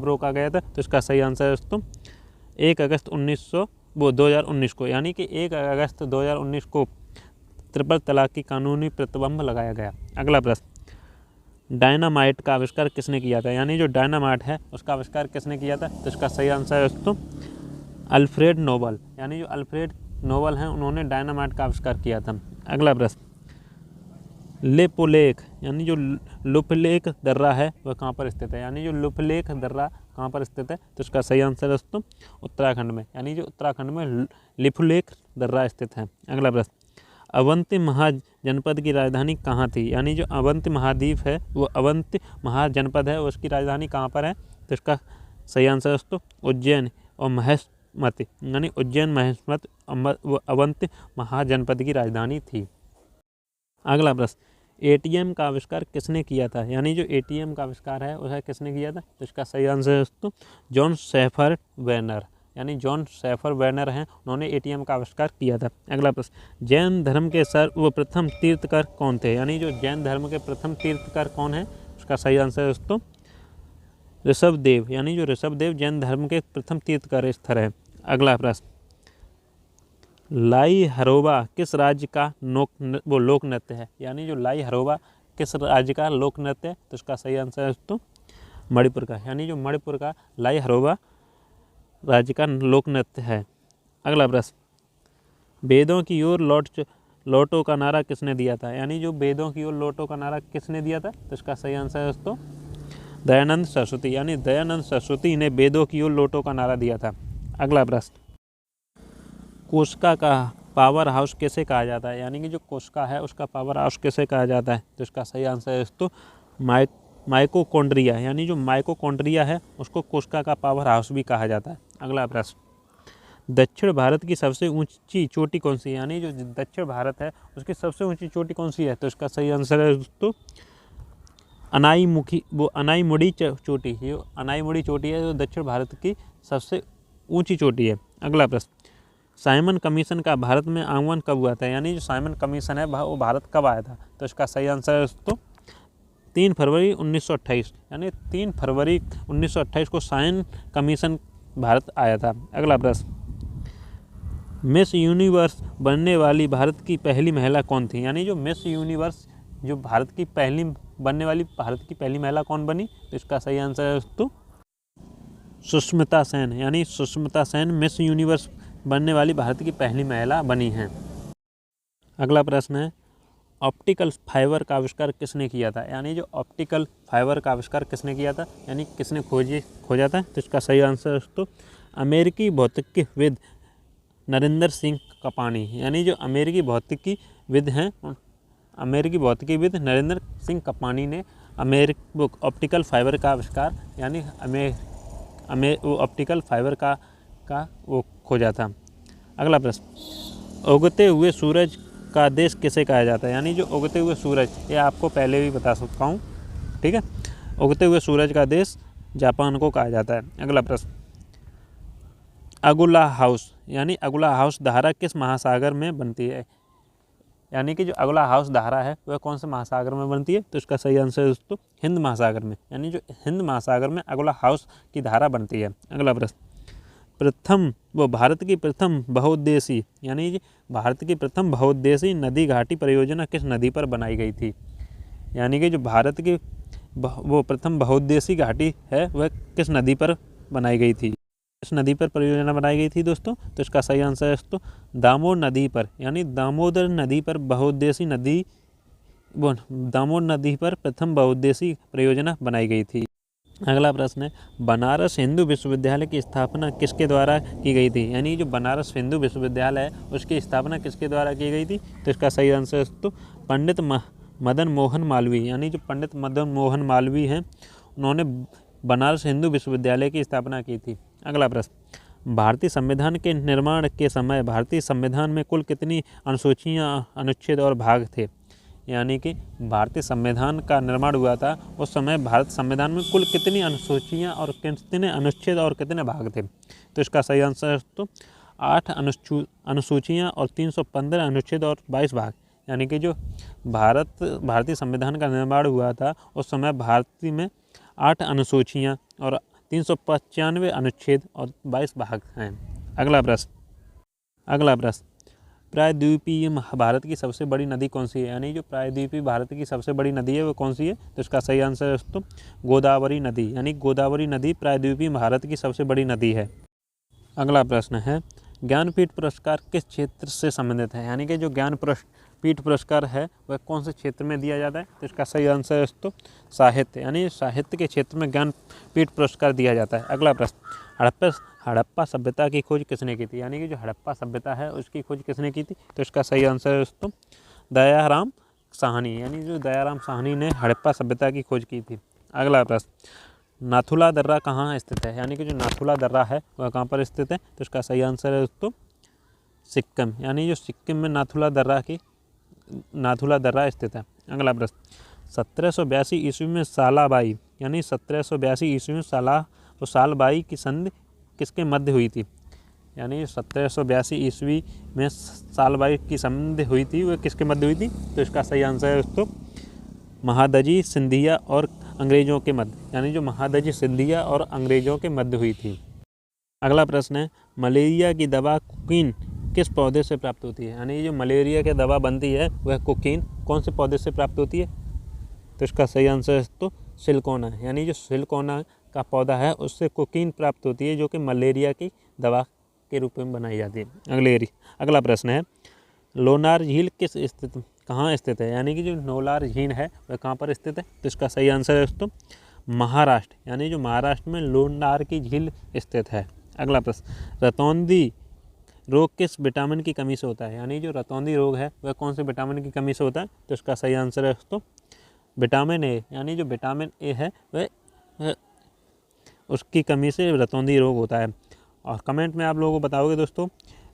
A: रोका गया था? तो इसका सही आंसर है दोस्तों 1 अगस्त 2019 को। यानी कि 1 अगस्त 2019 को ट्रिपल तलाक की कानूनी प्रतिबंध लगाया गया। अगला प्रश्न, डायनामाइट का आविष्कार किसने किया था? यानी जो डायनामाइट है उसका आविष्कार किसने किया था? तो इसका सही आंसर है दोस्तों अल्फ्रेड नोबल। यानी जो अल्फ्रेड नोबल हैं उन्होंने डायनामाइट का आविष्कार किया था। अगला प्रश्न, लेपोलेख यानी जो लुपलेख दर्रा है वह कहाँ पर स्थित है? यानी जो लुपलेख दर्रा कहाँ पर स्थित है? तो इसका सही आंसर है दोस्तों उत्तराखंड में। यानी जो उत्तराखंड में लिपुलेख दर्रा स्थित है। अगला प्रश्न, अवंती महाजनपद की राजधानी कहाँ थी? यानी जो अवंती महाद्वीप है वो अवंती महाजनपद है, उसकी राजधानी कहाँ पर है? तो इसका सही आंसर दोस्तों उज्जैन और महेशमती, यानी उज्जैन महेशमत अवंती महाजनपद की राजधानी थी। अगला प्रश्न, एटीएम का आविष्कार किसने किया था? यानी जो एटीएम का आविष्कार है वह किसने किया था? तो इसका सही आंसर है दोस्तों जॉन सैफर वेनर। यानी जॉन सैफर वेनर हैं, उन्होंने एटीएम का आविष्कार किया था। अगला प्रश्न, जैन धर्म के सर्वप्रथम तीर्थकर कौन थे? यानी जो जैन धर्म के प्रथम तीर्थकर कौन है? उसका सही आंसर है दोस्तों ऋषभदेव। यानी जो ऋषभदेव जैन धर्म के प्रथम तीर्थकर स्थल है। अगला प्रश्न, लाई हरोबा किस राज्य का लोक नृत्य है? यानी जो लाई हरोबा किस राज्य का लोक नृत्य है? तो इसका सही आंसर है दोस्तों मणिपुर का। यानी जो मणिपुर का लाई हरोबा राज्य का लोक नृत्य है। अगला प्रश्न, वेदों की ओर लौटो का नारा किसने दिया था? यानी जो वेदों की ओर लौटो का नारा किसने दिया था? तो इसका सही आंसर है दोस्तों दयानंद सरस्वती। यानी दयानंद सरस्वती ने वेदों की ओर लौटो का नारा दिया था। अगला प्रश्न, कोशिका का पावर हाउस किसे कहा जाता है? यानी कि जो कोशिका है उसका पावर हाउस किसे कहा जाता है? तो इसका सही आंसर है दोस्तों माइटोकॉन्ड्रिया। यानी जो माइटोकॉन्ड्रिया है उसको कोशिका का पावर हाउस भी कहा जाता है। अगला प्रश्न, दक्षिण भारत की सबसे ऊंची चोटी कौन सी है? यानी जो दक्षिण भारत है उसकी सबसे ऊंची चोटी कौन सी है? तो इसका सही आंसर है दोस्तों अनाईमुड़ी चोटी। ये अनाईमुड़ी चोटी है जो दक्षिण भारत की सबसे ऊंची चोटी है। अगला प्रश्न, साइमन कमीशन का भारत में आगमन कब हुआ था? यानी जो साइमन कमीशन है वो भारत कब आया था? तो इसका सही आंसर है दोस्तों 3 फरवरी 1928। यानी 3 फरवरी 1928 को साइमन कमीशन भारत आया था। अगला प्रश्न, मिस यूनिवर्स बनने वाली भारत की पहली महिला कौन थी? यानी जो मिस यूनिवर्स जो भारत की पहली बनने वाली भारत की पहली महिला कौन बनी? तो इसका सही आंसर है दोस्तों सुष्मिता सेन। यानी सुष्मिता सेन मिस यूनिवर्स बनने वाली भारत की पहली महिला बनी हैं। अगला प्रश्न है, ऑप्टिकल फाइबर का आविष्कार किसने किया था? यानी जो ऑप्टिकल फाइबर का आविष्कार किसने किया था? यानी किसने खोजा था? तो इसका सही आंसर है दोस्तों अमेरिकी नरेंद्र सिंह कपानी। यानी जो अमेरिकी भौतिकीविद हैं अमेरिकी भौतिकीविद नरेंद्र सिंह कपानी ने ऑप्टिकल फाइबर का आविष्कार यानी ऑप्टिकल फाइबर का वो खोजा था। अगला प्रश्न, उगते हुए सूरज का देश किसे कहा जाता है? यानी जो उगते हुए सूरज, ये आपको पहले भी बता सकता हूँ, ठीक है। उगते हुए सूरज का देश जापान को कहा जाता है। अगला प्रश्न, अगुला हाउस यानी अगुला हाउस धारा किस महासागर में बनती है? यानी कि जो अगुला हाउस धारा है वह कौन से महासागर में बनती है? तो इसका सही आंसर है दोस्तों हिंद महासागर में। यानी जो हिंद महासागर में अगुला हाउस की धारा बनती है। अगला प्रश्न, भारत की प्रथम बहुउद्देशीय यानी भारत की प्रथम बहुउद्देशीय नदी घाटी परियोजना किस नदी पर बनाई गई थी? यानी कि जो भारत की प्रथम बहुउद्देशीय घाटी है वह किस नदी पर बनाई गई थी? इस नदी पर परियोजना बनाई गई थी दोस्तों? तो इसका सही आंसर है दोस्तों दामोदर नदी पर। यानी दामोदर नदी पर दामोदर नदी पर प्रथम बहुउद्देशीय परियोजना बनाई गई थी। अगला प्रश्न है, बनारस हिंदू विश्वविद्यालय की स्थापना किसके द्वारा की गई थी? यानी जो बनारस हिंदू विश्वविद्यालय है उसकी स्थापना किसके द्वारा की गई थी? तो इसका सही आंसर है तो पंडित मदन मोहन मालवीय। यानी जो पंडित मदन मोहन मालवीय हैं उन्होंने बनारस हिंदू विश्वविद्यालय की स्थापना की थी। अगला प्रश्न, भारतीय संविधान के निर्माण के समय भारतीय संविधान में कुल कितनी अनुसूचियाँ, अनुच्छेद और भाग थे? यानी कि भारतीय संविधान का निर्माण हुआ था उस समय भारत संविधान में कुल कितनी अनुसूचियाँ और कितने अनुच्छेद और कितने भाग थे? तो इसका सही आंसर है तो 8 अनुसूचियाँ और 315 अनुच्छेद और 22 भाग। यानी कि जो भारतीय संविधान का निर्माण हुआ था उस समय भारतीय में 8 अनुसूचियाँ और 395 अनुच्छेद और 22 भाग हैं। अगला प्रश्न, प्रायद्वीपीय भारत की सबसे बड़ी नदी कौन सी है? यानी जो प्रायद्वीपीय भारत की सबसे बड़ी नदी है वो कौन सी है? तो इसका सही आंसर है दोस्तों गोदावरी नदी। यानी गोदावरी नदी प्रायद्वीपीय भारत की सबसे बड़ी नदी है। अगला प्रश्न है, ज्ञानपीठ पुरस्कार किस क्षेत्र से संबंधित है? यानी कि जो ज्ञानपीठ पुरस्कार है वह कौन से क्षेत्र में दिया जाता है? तो इसका सही आंसर है दोस्तों साहित्य। यानी साहित्य के क्षेत्र में ज्ञानपीठ पुरस्कार दिया जाता है। अगला प्रश्न, हड़प्पा सभ्यता की खोज किसने की थी? यानी कि जो हड़प्पा सभ्यता है उसकी खोज किसने की थी? तो इसका सही आंसर है दोस्तों दयाराम साहनी। यानी जो दयाराम साहनी ने हड़प्पा सभ्यता की खोज की थी। अगला प्रश्न, नाथुला दर्रा कहाँ स्थित है? यानी कि जो नाथुला दर्रा है वह कहाँ पर स्थित है? तो इसका सही आंसर है दोस्तों सिक्किम। यानी जो सिक्किम में नाथुला दर्रा स्थित है। अगला प्रश्न, 1782 ईस्वी में सालाबाई यानी 1782 ईस्वी में सालबाई की संधि किसके मध्य हुई थी? यानी 1782 ईस्वी में सालबाई की संधि हुई थी वह किसके मध्य हुई थी? तो इसका सही आंसर है दोस्तों महादजी सिंधिया और अंग्रेजों के मध्य। यानी जो महादजी सिंधिया और अंग्रेजों के मध्य हुई थी। अगला प्रश्न है, मलेरिया की दवा कोकीन किस पौधे से प्राप्त होती है? यानी जो मलेरिया की दवा बनती है वह कोकीन कौन से पौधे से प्राप्त होती है? तो इसका सही आंसर है तो सिलकोना। यानी जो सिलकोना का पौधा है उससे कोकीन प्राप्त होती है जो कि मलेरिया की दवा के रूप में बनाई जाती है। अगला प्रश्न है, लोनार झील कहाँ स्थित है? यानी कि जो लोनार झील है वह कहाँ पर स्थित है? तो इसका सही आंसर है दोस्तों महाराष्ट्र। यानी जो महाराष्ट्र में लोनार की झील स्थित है। अगला प्रश्न, रतौंधी रोग किस विटामिन की कमी से होता है? यानी जो रतौंधी रोग है वह कौन से विटामिन की कमी से होता है? तो इसका सही आंसर है दोस्तों विटामिन ए। यानी जो विटामिन ए है वह उसकी कमी से रतौंधी रोग होता है। और कमेंट में आप लोगों को बताओगे दोस्तों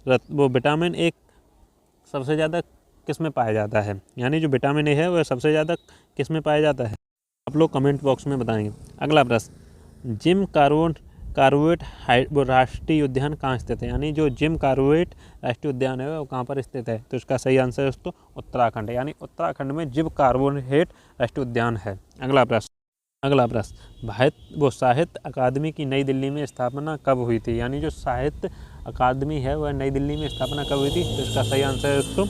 A: वो विटामिन ए सबसे ज़्यादा किस में पाया जाता है? यानी जो विटामिन ए है वह सबसे ज़्यादा किस में पाया जाता है? आप लोग कमेंट बॉक्स में बताएंगे। अगला प्रश्न, जिम कार्बेट राष्ट्रीय उद्यान कहाँ स्थित है? यानी जो जिम कार्बेट राष्ट्रीय उद्यान है वो कहाँ पर स्थित है? तो इसका सही आंसर है दोस्तों उत्तराखंड। यानी उत्तराखंड में जिम कार्बेट राष्ट्रीय उद्यान है। अगला प्रश्न, साहित्य अकादमी की नई दिल्ली में स्थापना कब हुई थी? यानी जो साहित्य अकादमी है वह नई दिल्ली में स्थापना कब हुई थी? तो इसका सही आंसर है दोस्तों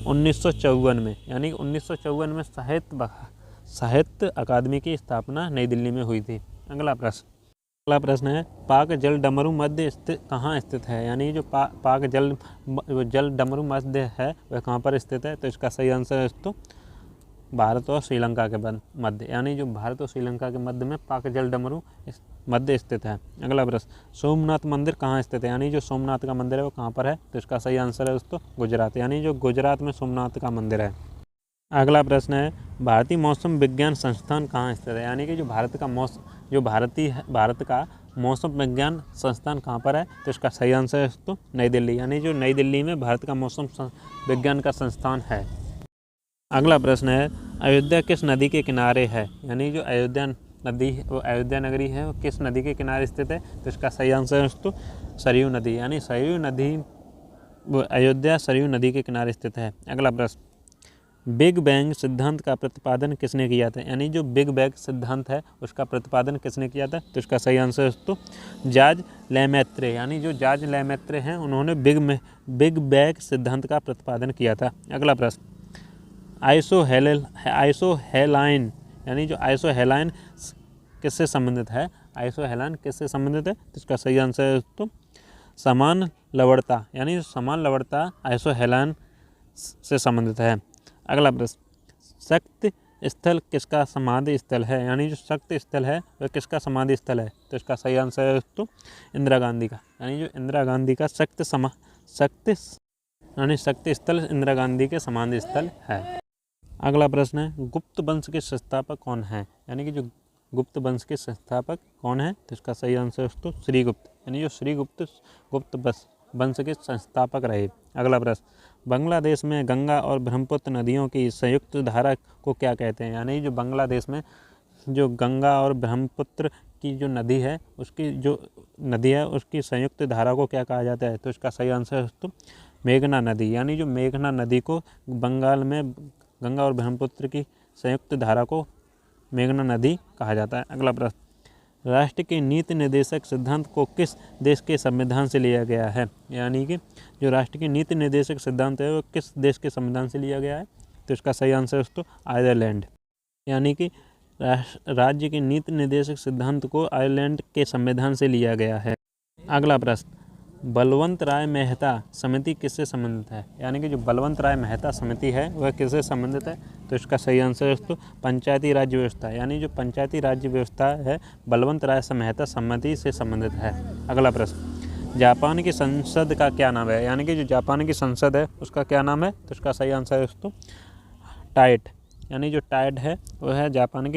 A: 1954 में। यानी 1954 में साहित्य अकादमी की स्थापना नई दिल्ली में हुई थी। अगला प्रश्न है, पाक जल डमरू मध्य कहाँ स्थित है? यानी जो पाक जल डमरू मध्य है वह कहाँ पर स्थित है? तो इसका सही आंसर है दोस्तों भारत और श्रीलंका के मध्य। यानी जो भारत और श्रीलंका के मध्य में पाक जल डमरू मध्य स्थित है। अगला प्रश्न, सोमनाथ मंदिर कहाँ स्थित है? यानी जो सोमनाथ का मंदिर है वो कहाँ पर है? तो इसका सही आंसर है दोस्तों गुजरात। यानी जो गुजरात में सोमनाथ का मंदिर है। अगला प्रश्न है, भारतीय मौसम विज्ञान संस्थान कहाँ स्थित है? यानी कि जो भारत का मौसम विज्ञान संस्थान कहाँ पर है? तो इसका सही आंसर है दोस्तों नई दिल्ली। यानी जो नई दिल्ली में भारत का मौसम विज्ञान का संस्थान है। अगला प्रश्न है, अयोध्या किस नदी के किनारे है? यानी जो अयोध्या नदी वो अयोध्या नगरी है वो किस नदी के किनारे स्थित है? तो इसका सही आंसर है दोस्तों सरयू नदी। यानी सरयू नदी वो अयोध्या सरयू नदी के किनारे स्थित है। अगला प्रश्न, बिग बैंग सिद्धांत का प्रतिपादन किसने किया था? यानी जो बिग बैंग सिद्धांत है उसका प्रतिपादन किसने किया था? तो इसका सही आंसर है दोस्तों जॉर्ज लेमैत्रे। यानी जो जॉर्ज लेमैत्रे हैं उन्होंने बिग बैंग सिद्धांत का प्रतिपादन किया था। अगला प्रश्न, आइसोहेलाइन यानी जो आइसोहेलाइन किससे संबंधित है? आइसोहेलाइन किससे संबंधित है? तो इसका सही आंसर है दोस्तों समान लवणता। यानी समान लवणता आइसोहेलाइन से संबंधित है। अगला प्रश्न, शक्ति स्थल किसका समाधि स्थल है, यानी जो शक्ति स्थल है वह किसका समाधि स्थल है, तो इसका सही आंसर है दोस्तों इंदिरा गांधी का, यानी जो इंदिरा गांधी का शक्ति स्थल इंदिरा गांधी के समाधि स्थल है। अगला प्रश्न है गुप्त वंश के संस्थापक कौन है, यानी कि जो गुप्त वंश के संस्थापक कौन है, तो इसका सही आंसर है दोस्तों श्रीगुप्त, यानी जो श्रीगुप्त गुप्त वंश के संस्थापक रहे। अगला प्रश्न बांग्लादेश में गंगा और ब्रह्मपुत्र नदियों की संयुक्त धारा को क्या कहते हैं, यानी जो बांग्लादेश में जो गंगा और ब्रह्मपुत्र की जो नदी है उसकी संयुक्त धारा को क्या कहा जाता है, तो इसका सही आंसर है दोस्तों मेघना नदी, यानी जो मेघना नदी को बंगाल में गंगा और ब्रह्मपुत्र की संयुक्त धारा को मेघना नदी कहा जाता है। अगला प्रश्न राष्ट्र के नीति निर्देशक सिद्धांत को किस देश के संविधान से लिया गया है, यानी कि जो राष्ट्र की नीति निर्देशक सिद्धांत है वो किस देश के संविधान से लिया गया है, तो इसका सही आंसर है दोस्तों आयरलैंड, यानी कि राज्य के नीति निर्देशक सिद्धांत को आयरलैंड के संविधान से लिया गया है। अगला प्रश्न बलवंत राय मेहता समिति किससे संबंधित है, यानी कि जो बलवंत राय मेहता समिति है वह किससे संबंधित है, तो इसका सही आंसर है दोस्तों पंचायती राज्य व्यवस्था, यानी जो पंचायती राज्य व्यवस्था है बलवंत राय मेहता समिति से संबंधित है। अगला प्रश्न जापान की संसद का क्या नाम है, यानी कि जो जापान की संसद है उसका क्या नाम है, तो इसका सही आंसर है दोस्तों टाइट, यानी जो टाइट है वह है जापान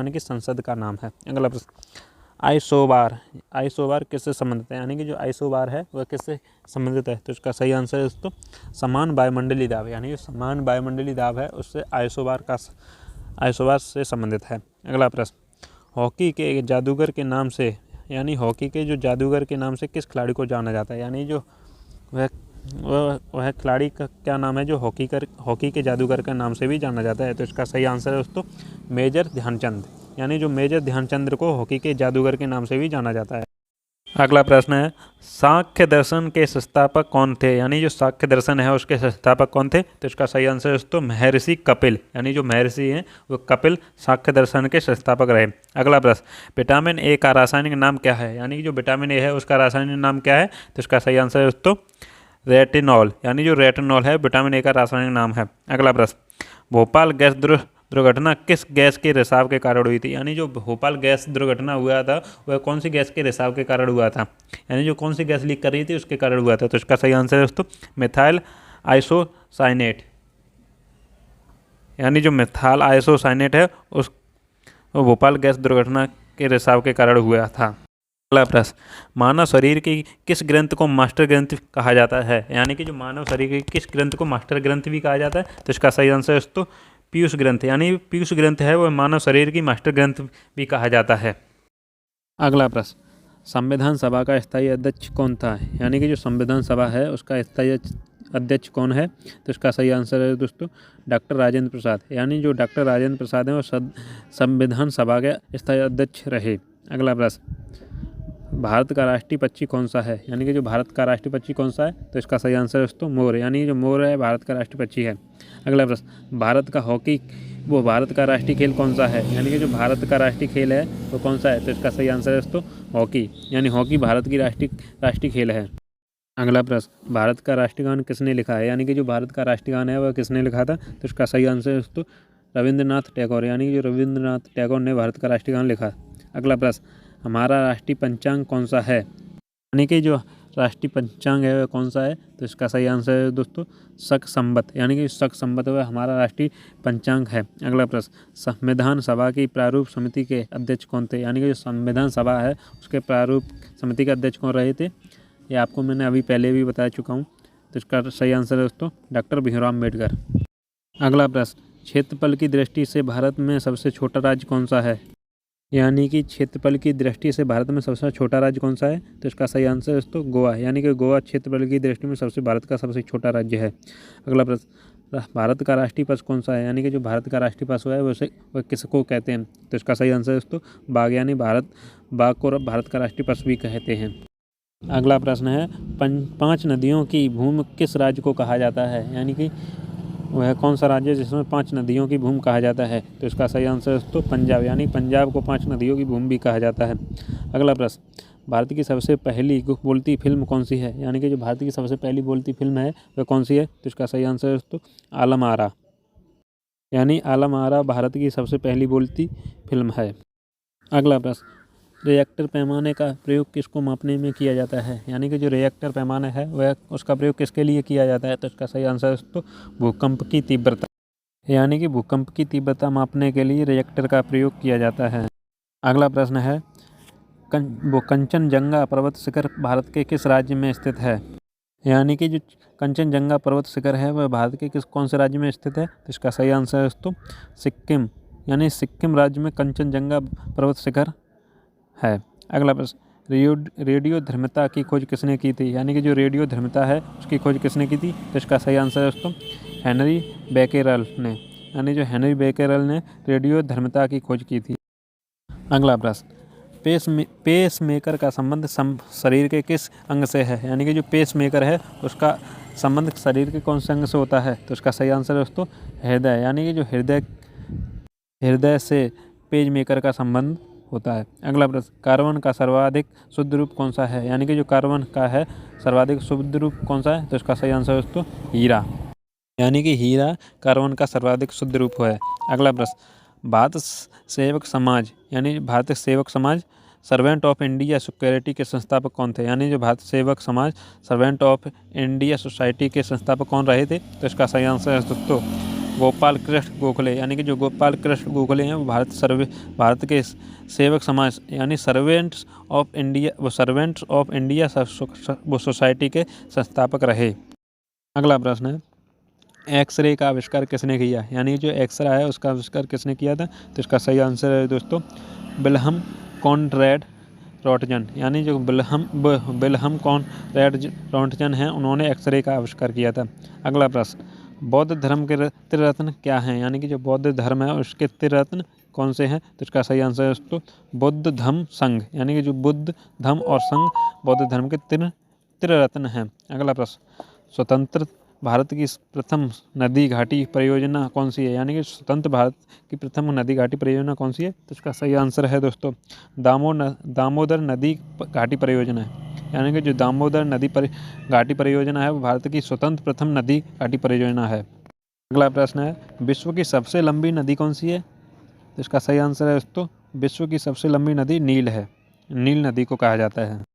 A: की संसद का नाम है। अगला प्रश्न आइसोबार किससे संबंधित है, यानी कि जो आइसोबार है वह किससे संबंधित है, तो इसका सही आंसर है दोस्तों समान वायुमंडलीय दाब, यानी जो समान वायुमंडलीय दाब है उससे आइसोबार से संबंधित है। अगला प्रश्न हॉकी के जादूगर के नाम से, यानी हॉकी के जो जादूगर के नाम से किस खिलाड़ी को जाना जाता है, यानी जो वह खिलाड़ी का क्या नाम है जो हॉकी के जादूगर के नाम से भी जाना जाता है, तो इसका सही आंसर है दोस्तों मेजर ध्यानचंद, यानी जो मेजर ध्यानचंद को हॉकी के जादूगर के नाम से भी जाना जाता है। अगला प्रश्न है सांख्य दर्शन के संस्थापक कौन थे, यानी जो सांख्य दर्शन है उसके संस्थापक कौन थे, तो इसका सही आंसर है दोस्तों महर्षि कपिल, यानी जो महर्षि हैं वो कपिल सांख्य दर्शन के संस्थापक रहे। अगला प्रश्न विटामिन ए का रासायनिक नाम क्या है, यानी कि जो विटामिन ए है उसका रासायनिक नाम क्या है, तो इसका सही आंसर है दोस्तों रेटिनॉल, यानी जो रेटिनॉल है विटामिन ए का रासायनिक नाम है। अगला प्रश्न भोपाल गैस दुर्घटना किस गैस के रिसाव के कारण हुई थी, यानी जो भोपाल गैस दुर्घटना हुआ था वह कौन सी गैस के रिसाव के कारण हुआ था, यानी जो कौन सी गैस लीक कर रही थी उसके कारण हुआ था, तो इसका सही आंसर है दोस्तों मिथाइल आइसोसाइनेट, यानी जो मिथाइल आइसोसाइनेट है उस भोपाल गैस दुर्घटना के रिसाव के कारण हुआ था। अगला प्रश्न मानव शरीर की किस ग्रंथ को मास्टर ग्रंथ कहा जाता है, यानी कि जो मानव शरीर की किस ग्रंथ को मास्टर ग्रंथ भी कहा जाता है, तो इसका सही आंसर है दोस्तों पीयूष ग्रंथ, यानी पीयूष ग्रंथ है वह मानव शरीर की मास्टर ग्रंथ भी कहा जाता है। अगला प्रश्न संविधान सभा का स्थायी अध्यक्ष कौन था, यानी कि जो संविधान सभा है उसका स्थायी अध्यक्ष कौन है, तो इसका सही आंसर है दोस्तों डॉक्टर राजेंद्र प्रसाद, यानी जो डॉक्टर राजेंद्र प्रसाद हैं वो संविधान सभा के स्थायी अध्यक्ष रहे। अगला प्रश्न भारत का राष्ट्रीय पक्षी कौन सा है, यानी कि जो भारत का राष्ट्रीय पक्षी कौन सा है, तो इसका सही आंसर है दोस्तों मोर, यानी जो मोर है भारत का राष्ट्रीय पक्षी है। अगला प्रश्न भारत का राष्ट्रीय खेल कौन सा है, यानी कि जो भारत का राष्ट्रीय खेल है वो कौन सा है, तो इसका सही आंसर है दोस्तों हॉकी, यानी हॉकी भारत की राष्ट्रीय खेल है। अगला प्रश्न भारत का राष्ट्रीय गान किसने लिखा है, यानी कि जो भारत का राष्ट्रीय गान है वह किसने लिखा था, तो इसका सही आंसर है दोस्तों रविंद्रनाथ टैगोर, यानी कि जो रविंद्रनाथ टैगोर ने भारत का राष्ट्रीय गान लिखा। अगला प्रश्न हमारा राष्ट्रीय पंचांग कौन सा है, यानी कि जो राष्ट्रीय पंचांग है वह कौन सा है, तो इसका सही आंसर है दोस्तों शक संवत, यानी कि शक संवत वह हमारा राष्ट्रीय पंचांग है। अगला प्रश्न संविधान सभा की प्रारूप समिति के अध्यक्ष कौन थे, यानी कि जो संविधान सभा है उसके प्रारूप समिति के अध्यक्ष कौन रहे थे, ये आपको मैंने अभी पहले भी बता चुका हूँ, तो इसका सही आंसर है दोस्तों डॉक्टर भीमराव अम्बेडकर। अगला प्रश्न क्षेत्रफल की दृष्टि से भारत में सबसे छोटा राज्य कौन सा है, यानी कि क्षेत्रफल की दृष्टि से भारत में सबसे छोटा राज्य कौन सा है, तो इसका सही आंसर है दोस्तों गोवा, यानी कि गोवा क्षेत्रफल की दृष्टि में भारत का सबसे छोटा राज्य है। अगला प्रश्न भारत का राष्ट्रीय पशु कौन सा है, यानी कि जो भारत का राष्ट्रीय पशु है वह किसको कहते हैं, तो इसका सही आंसर है दोस्तों बाघ, यानी बाघ को भारत का राष्ट्रीय पशु भी कहते हैं। अगला प्रश्न है 5 नदियों की भूमि किस राज्य को कहा जाता है, यानी कि वह कौन सा राज्य है जिसमें 5 नदियों की भूमि कहा जाता है, तो इसका सही आंसर है दोस्तों पंजाब, यानी पंजाब को 5 नदियों की भूमि भी कहा जाता है। अगला प्रश्न भारत की सबसे पहली बोलती फिल्म कौन सी है, यानी कि जो भारत की सबसे पहली बोलती फिल्म है वह कौन सी है, तो इसका सही आंसर है दोस्तों आलम आरा। यानी आलम आरा भारत की सबसे पहली बोलती फिल्म है। अगला प्रश्न, रिएक्टर पैमाने का प्रयोग किसको मापने में किया जाता है? यानी कि जो रिएक्टर पैमाना है वह उसका प्रयोग किसके लिए किया जाता है? तो इसका सही आंसर है दोस्तों भूकंप की तीव्रता, यानी कि भूकंप की तीव्रता मापने के लिए रिएक्टर का प्रयोग किया जाता है। अगला प्रश्न है, कंचनजंगा पर्वत शिखर भारत के किस राज्य में स्थित है? यानी कि जो कंचनजंगा पर्वत शिखर है वह भारत के कौन से राज्य में स्थित है? तो इसका सही आंसर है दोस्तों सिक्किम, यानी सिक्किम राज्य में कंचनजंगा पर्वत शिखर है। अगला प्रश्न, रेडियो धर्मिता की खोज किसने की थी? यानी कि जो रेडियो धर्मिता है उसकी खोज किसने की थी? तो इसका सही आंसर है दोस्तों हेनरी बेकेरल ने, यानी जो हेनरी बेकेरल ने रेडियो धर्मिता की खोज की थी। अगला प्रश्न, पेस मेकर का संबंध शरीर के किस अंग से है? यानी कि जो पेस मेकर है उसका संबंध शरीर के कौन से अंग से होता है? तो इसका सही आंसर है दोस्तों हृदय, यानी कि जो हृदय से पेज मेकर का संबंध होता है। अगला प्रश्न, कार्बन का सर्वाधिक शुद्ध रूप कौन सा है? यानी कि जो कार्बन का है सर्वाधिक शुद्ध रूप कौन सा है? तो इसका सही आंसर है दोस्तों हीरा, यानी कि हीरा कार्बन का सर्वाधिक शुद्ध रूप है। अगला प्रश्न, भारत सेवक समाज, यानी भारत सेवक समाज सर्वेंट ऑफ इंडिया सिक्योरिटी के संस्थापक कौन थे? यानी जो भारत सेवक समाज सर्वेंट ऑफ इंडिया सोसाइटी के संस्थापक कौन रहे थे? तो इसका सही आंसर है दोस्तों गोपाल कृष्ण गोखले, यानी कि जो गोपाल कृष्ण गोखले हैं वो भारत के सेवक समाज यानी सर्वेंट्स ऑफ इंडिया वो सोसाइटी के संस्थापक रहे। अगला प्रश्न है, एक्सरे का आविष्कार किसने किया? यानी जो एक्सरे है उसका आविष्कार किसने किया था? तो इसका सही आंसर है दोस्तों विल्हम कॉनरैड रॉन्टगन, यानी जो विल्हम कॉनरैड रॉन्टगन हैं उन्होंने एक्सरे का आविष्कार किया था। अगला प्रश्न, बौद्ध धर्म के त्रिरत्न क्या हैं? यानी कि जो बौद्ध धर्म है उसके त्रिरत्न कौन से हैं? तो इसका सही आंसर है दोस्तों बुद्ध धम्म संघ, यानी कि जो बुद्ध धम्म और संघ बौद्ध धर्म के त्रिरत्न हैं। अगला प्रश्न, स्वतंत्र भारत की प्रथम नदी घाटी परियोजना कौन सी है? यानी कि स्वतंत्र भारत की प्रथम नदी घाटी परियोजना कौन सी है? तो इसका सही आंसर है दोस्तों दामोदर नदी घाटी परियोजना है, यानी कि जो दामोदर नदी घाटी परियोजना है वो भारत की स्वतंत्र प्रथम नदी घाटी परियोजना है। अगला प्रश्न है, विश्व की सबसे लंबी नदी कौन सी है? तो इसका सही आंसर है दोस्तों विश्व की सबसे लंबी नदी नील है, नील नदी को कहा जाता है।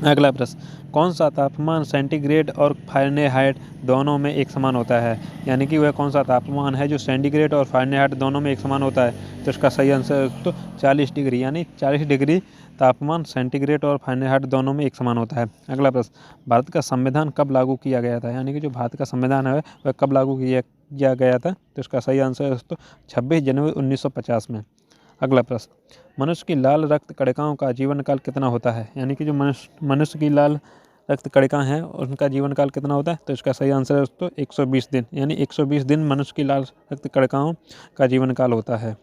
A: अगला प्रश्न, कौन सा तापमान सेंटीग्रेड और फ़ारेनहाइट दोनों में एक समान होता है? यानी कि वह कौन सा तापमान है जो सेंटीग्रेड और फ़ारेनहाइट दोनों में एक समान होता है? तो इसका सही आंसर है तो 40 डिग्री, यानी 40 डिग्री तापमान सेंटीग्रेड और फ़ारेनहाइट दोनों में एक समान होता है। अगला प्रश्न, भारत का संविधान कब लागू किया गया था? यानी कि जो भारत का संविधान है वह कब लागू किया गया था? तो इसका सही आंसर है दोस्तों 26 जनवरी 1950 में। अगला प्रश्न, मनुष्य की लाल रक्त कणिकाओं का जीवन काल कितना होता है? यानी कि जो मनुष्य की लाल रक्त कणिकाएं हैं उनका जीवन काल कितना होता है? तो इसका सही आंसर है दोस्तों 120 दिन, यानी 120 दिन मनुष्य की लाल रक्त कणिकाओं का जीवन काल होता है।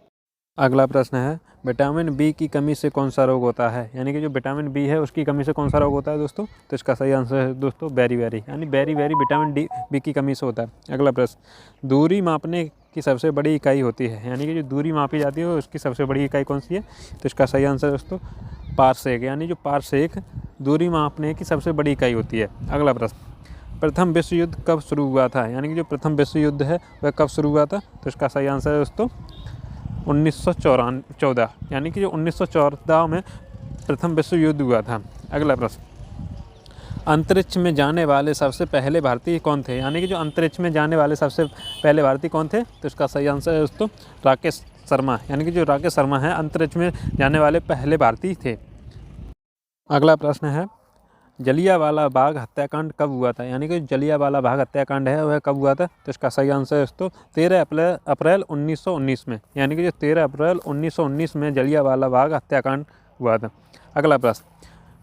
A: अगला प्रश्न है, विटामिन बी की कमी से कौन सा रोग होता है? यानी कि जो विटामिन बी है उसकी कमी से कौन सा रोग होता है दोस्तों? तो इसका सही आंसर है दोस्तों बेरी, यानी बेरी विटामिन बी की कमी से होता है। अगला प्रश्न, दूरी मापने की सबसे बड़ी इकाई होती है? यानी कि जो दूरी मापी जाती है उसकी सबसे बड़ी इकाई कौन सी है? तो इसका सही आंसर है दोस्तों पारसेक, यानी जो पारसेक दूरी मापने की सबसे बड़ी इकाई होती है। अगला प्रश्न, प्रथम विश्व युद्ध कब शुरू हुआ था? यानी कि जो प्रथम विश्व युद्ध है वह कब शुरू हुआ था? तो इसका सही आंसर है दोस्तों 1914, यानी कि जो 1914 में प्रथम विश्व युद्ध हुआ था। अगला प्रश्न, अंतरिक्ष में जाने वाले सबसे पहले भारतीय कौन थे? यानी कि जो अंतरिक्ष में जाने वाले सबसे पहले भारतीय कौन थे? तो इसका सही आंसर है दोस्तों राकेश शर्मा, यानी कि जो राकेश शर्मा हैं अंतरिक्ष में जाने वाले पहले भारतीय थे। अगला प्रश्न है, जलियांवाला बाग हत्याकांड कब हुआ था? यानी कि जलियांवाला बाग हत्याकांड है वह कब हुआ था? तो इसका सही आंसर है दोस्तों 13 अप्रैल 1919 में, यानी कि जो 13 अप्रैल 1919 में जलियांवाला बाग हत्याकांड हुआ था। अगला प्रश्न,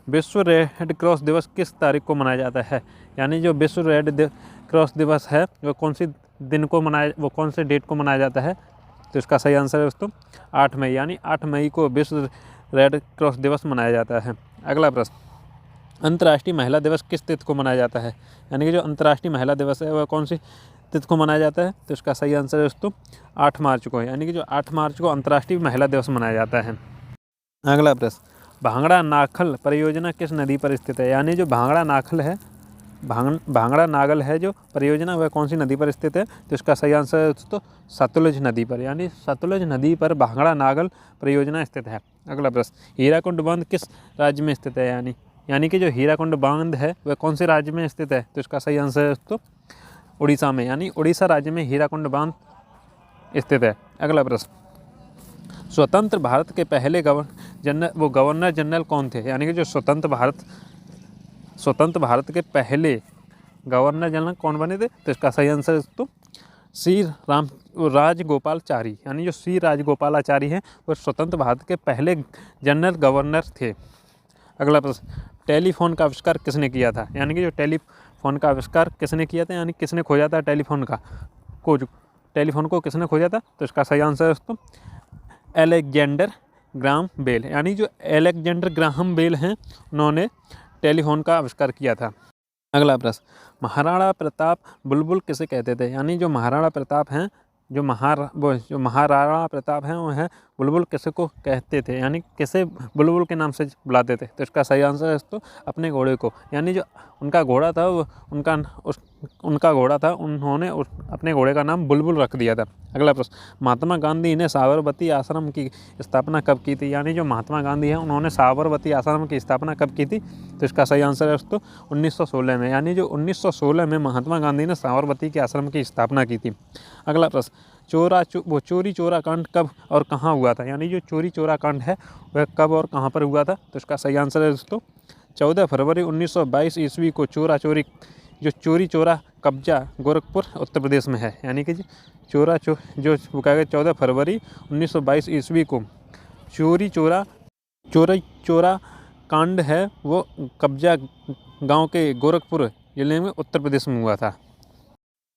A: विश्व रेड क्रॉस दिवस किस तारीख को मनाया जाता है? यानी जो विश्व रेड क्रॉस दिवस है वो कौन से डेट को मनाया जाता है? तो इसका सही आंसर है दोस्तों 8 मई, यानी 8 मई को विश्व रेड क्रॉस दिवस मनाया जाता है। अगला प्रश्न, अंतर्राष्ट्रीय महिला दिवस किस तिथि को मनाया जाता है? यानी कि जो अंतर्राष्ट्रीय महिला दिवस है वह कौन सी तिथि को मनाया जाता है? तो इसका सही आंसर है दोस्तों 8 मार्च को, यानी कि जो 8 मार्च को अंतर्राष्ट्रीय महिला दिवस मनाया जाता है। अगला प्रश्न, भांगड़ा नाखल परियोजना किस नदी पर स्थित है? यानी जो भांगड़ा नाखल है भांगड़ा नागल है जो परियोजना वह कौन सी नदी पर स्थित है? तो इसका सही आंसर है दोस्तों सतलुज नदी पर, यानी सतलुज नदी पर भांगड़ा नागल परियोजना स्थित है। अगला प्रश्न, हीराकुंड बांध किस राज्य में स्थित है? यानी कि जो हीराकुंड बांध है वह कौन से राज्य में स्थित है? तो इसका सही आंसर है दोस्तों उड़ीसा में, यानी उड़ीसा राज्य में हीराकुंड बांध स्थित है। अगला प्रश्न, स्वतंत्र भारत के पहले गवर्नर जनरल कौन थे? यानी कि जो स्वतंत्र भारत के पहले गवर्नर जनरल कौन बने थे? तो इसका सही आंसर दोस्तों श्री राजगोपालाचारी, यानी जो श्री राजगोपालाचारी हैं वो स्वतंत्र भारत के पहले जनरल गवर्नर थे। अगला प्रश्न, टेलीफोन का आविष्कार किसने किया था? यानी कि जो टेलीफोन का आविष्कार किसने किया था, यानी किसने खोजा था टेलीफोन को किसने खोजा था? तो इसका सही आंसर है दोस्तों अलेक्जेंडर ग्राहम बेल, यानी जो अलेक्जेंडर ग्राहम बेल हैं उन्होंने टेलीफोन का आविष्कार किया था। अगला प्रश्न, महाराणा प्रताप बुलबुल किसे कहते थे? यानी जो महाराणा प्रताप हैं जो महाराणा प्रताप हैं वो हैं बुलबुल किसे को कहते थे, यानी किसे बुलबुल के नाम से बुलाते थे? तो इसका सही आंसर है दोस्तों अपने घोड़े को, यानी जो उनका घोड़ा था वो उनका घोड़ा था, उन्होंने अपने घोड़े का नाम बुलबुल रख दिया था। अगला प्रश्न, महात्मा गांधी ने साबरमती आश्रम की स्थापना कब की थी? यानी जो महात्मा गांधी हैं उन्होंने साबरमती आश्रम की स्थापना कब की थी? तो इसका सही आंसर है दोस्तों 1916 में, यानी जो 1916 में महात्मा गांधी ने साबरमती के आश्रम की स्थापना की थी। अगला प्रश्न, चोरी चोरा कांड कब और कहाँ हुआ था? यानी जो चोरी चोरा कांड है वह कब और कहाँ पर हुआ था? तो इसका सही आंसर है दोस्तों 14 फरवरी 1922 ईस्वी को चोरी चोरा कब्जा गोरखपुर उत्तर प्रदेश में है, यानी कि जो 14 फरवरी 1922 ईस्वी को चोरी चोरा कांड है वो कब्जा गांव के गोरखपुर जिले में उत्तर प्रदेश में हुआ था।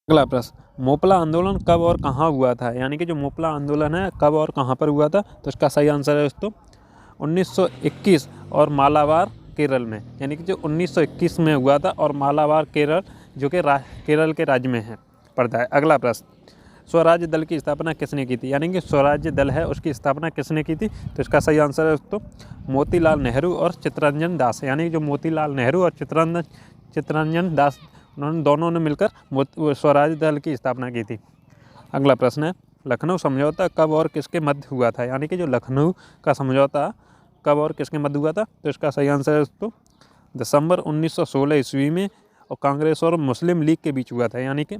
A: अगला प्रश्न, मोपला आंदोलन कब और कहाँ हुआ था? यानी कि जो मोपला आंदोलन है कब और कहाँ पर हुआ था? तो इसका सही आंसर है दोस्तों 1921 और मालाबार केरल में, यानी कि जो 1921 में हुआ था और मालाबार केरल जो कि केरल के राज्य में है पड़ता है। अगला प्रश्न, स्वराज्य दल की स्थापना किसने की थी? यानी कि स्वराज्य दल है उसकी स्थापना किसने की थी? तो इसका सही आंसर है दोस्तों मोतीलाल नेहरू और चित्तरंजन दास, यानी जो मोतीलाल नेहरू और चित्तरंजन दास उन्होंने दोनों ने मिलकर स्वराज्य दल की स्थापना की थी। अगला प्रश्न है, लखनऊ समझौता कब और किसके मध्य हुआ था? यानी कि जो लखनऊ का समझौता कब और किसके मध्य हुआ था? तो इसका सही आंसर है दोस्तों दिसंबर 1916 ईस्वी में और कांग्रेस और मुस्लिम लीग के बीच हुआ था, यानी कि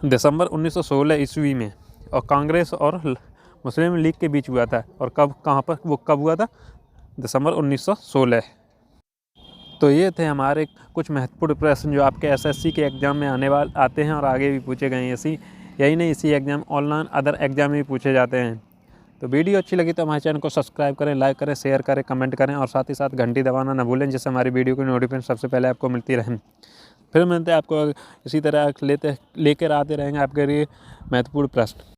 A: दिसंबर 1916 ईस्वी में और कांग्रेस और मुस्लिम लीग के बीच हुआ था। और कब हुआ था? दिसंबर 1916। तो ये थे हमारे कुछ महत्वपूर्ण प्रश्न जो आपके एसएससी के एग्ज़ाम में आते हैं और आगे भी पूछे गए हैं। यही नहीं, इसी एग्ज़ाम ऑनलाइन अदर एग्ज़ाम में भी पूछे जाते हैं। तो वीडियो अच्छी लगी तो हमारे चैनल को सब्सक्राइब करें, लाइक करें, शेयर करें, कमेंट करें और साथ ही साथ घंटी दबाना न भूलें, जिससे हमारी वीडियो की नोटिफिकेशन सबसे पहले आपको मिलती रहे। फिर मिलते हैं आपको इसी तरह लेकर आते रहेंगे आपके लिए महत्वपूर्ण प्रश्न।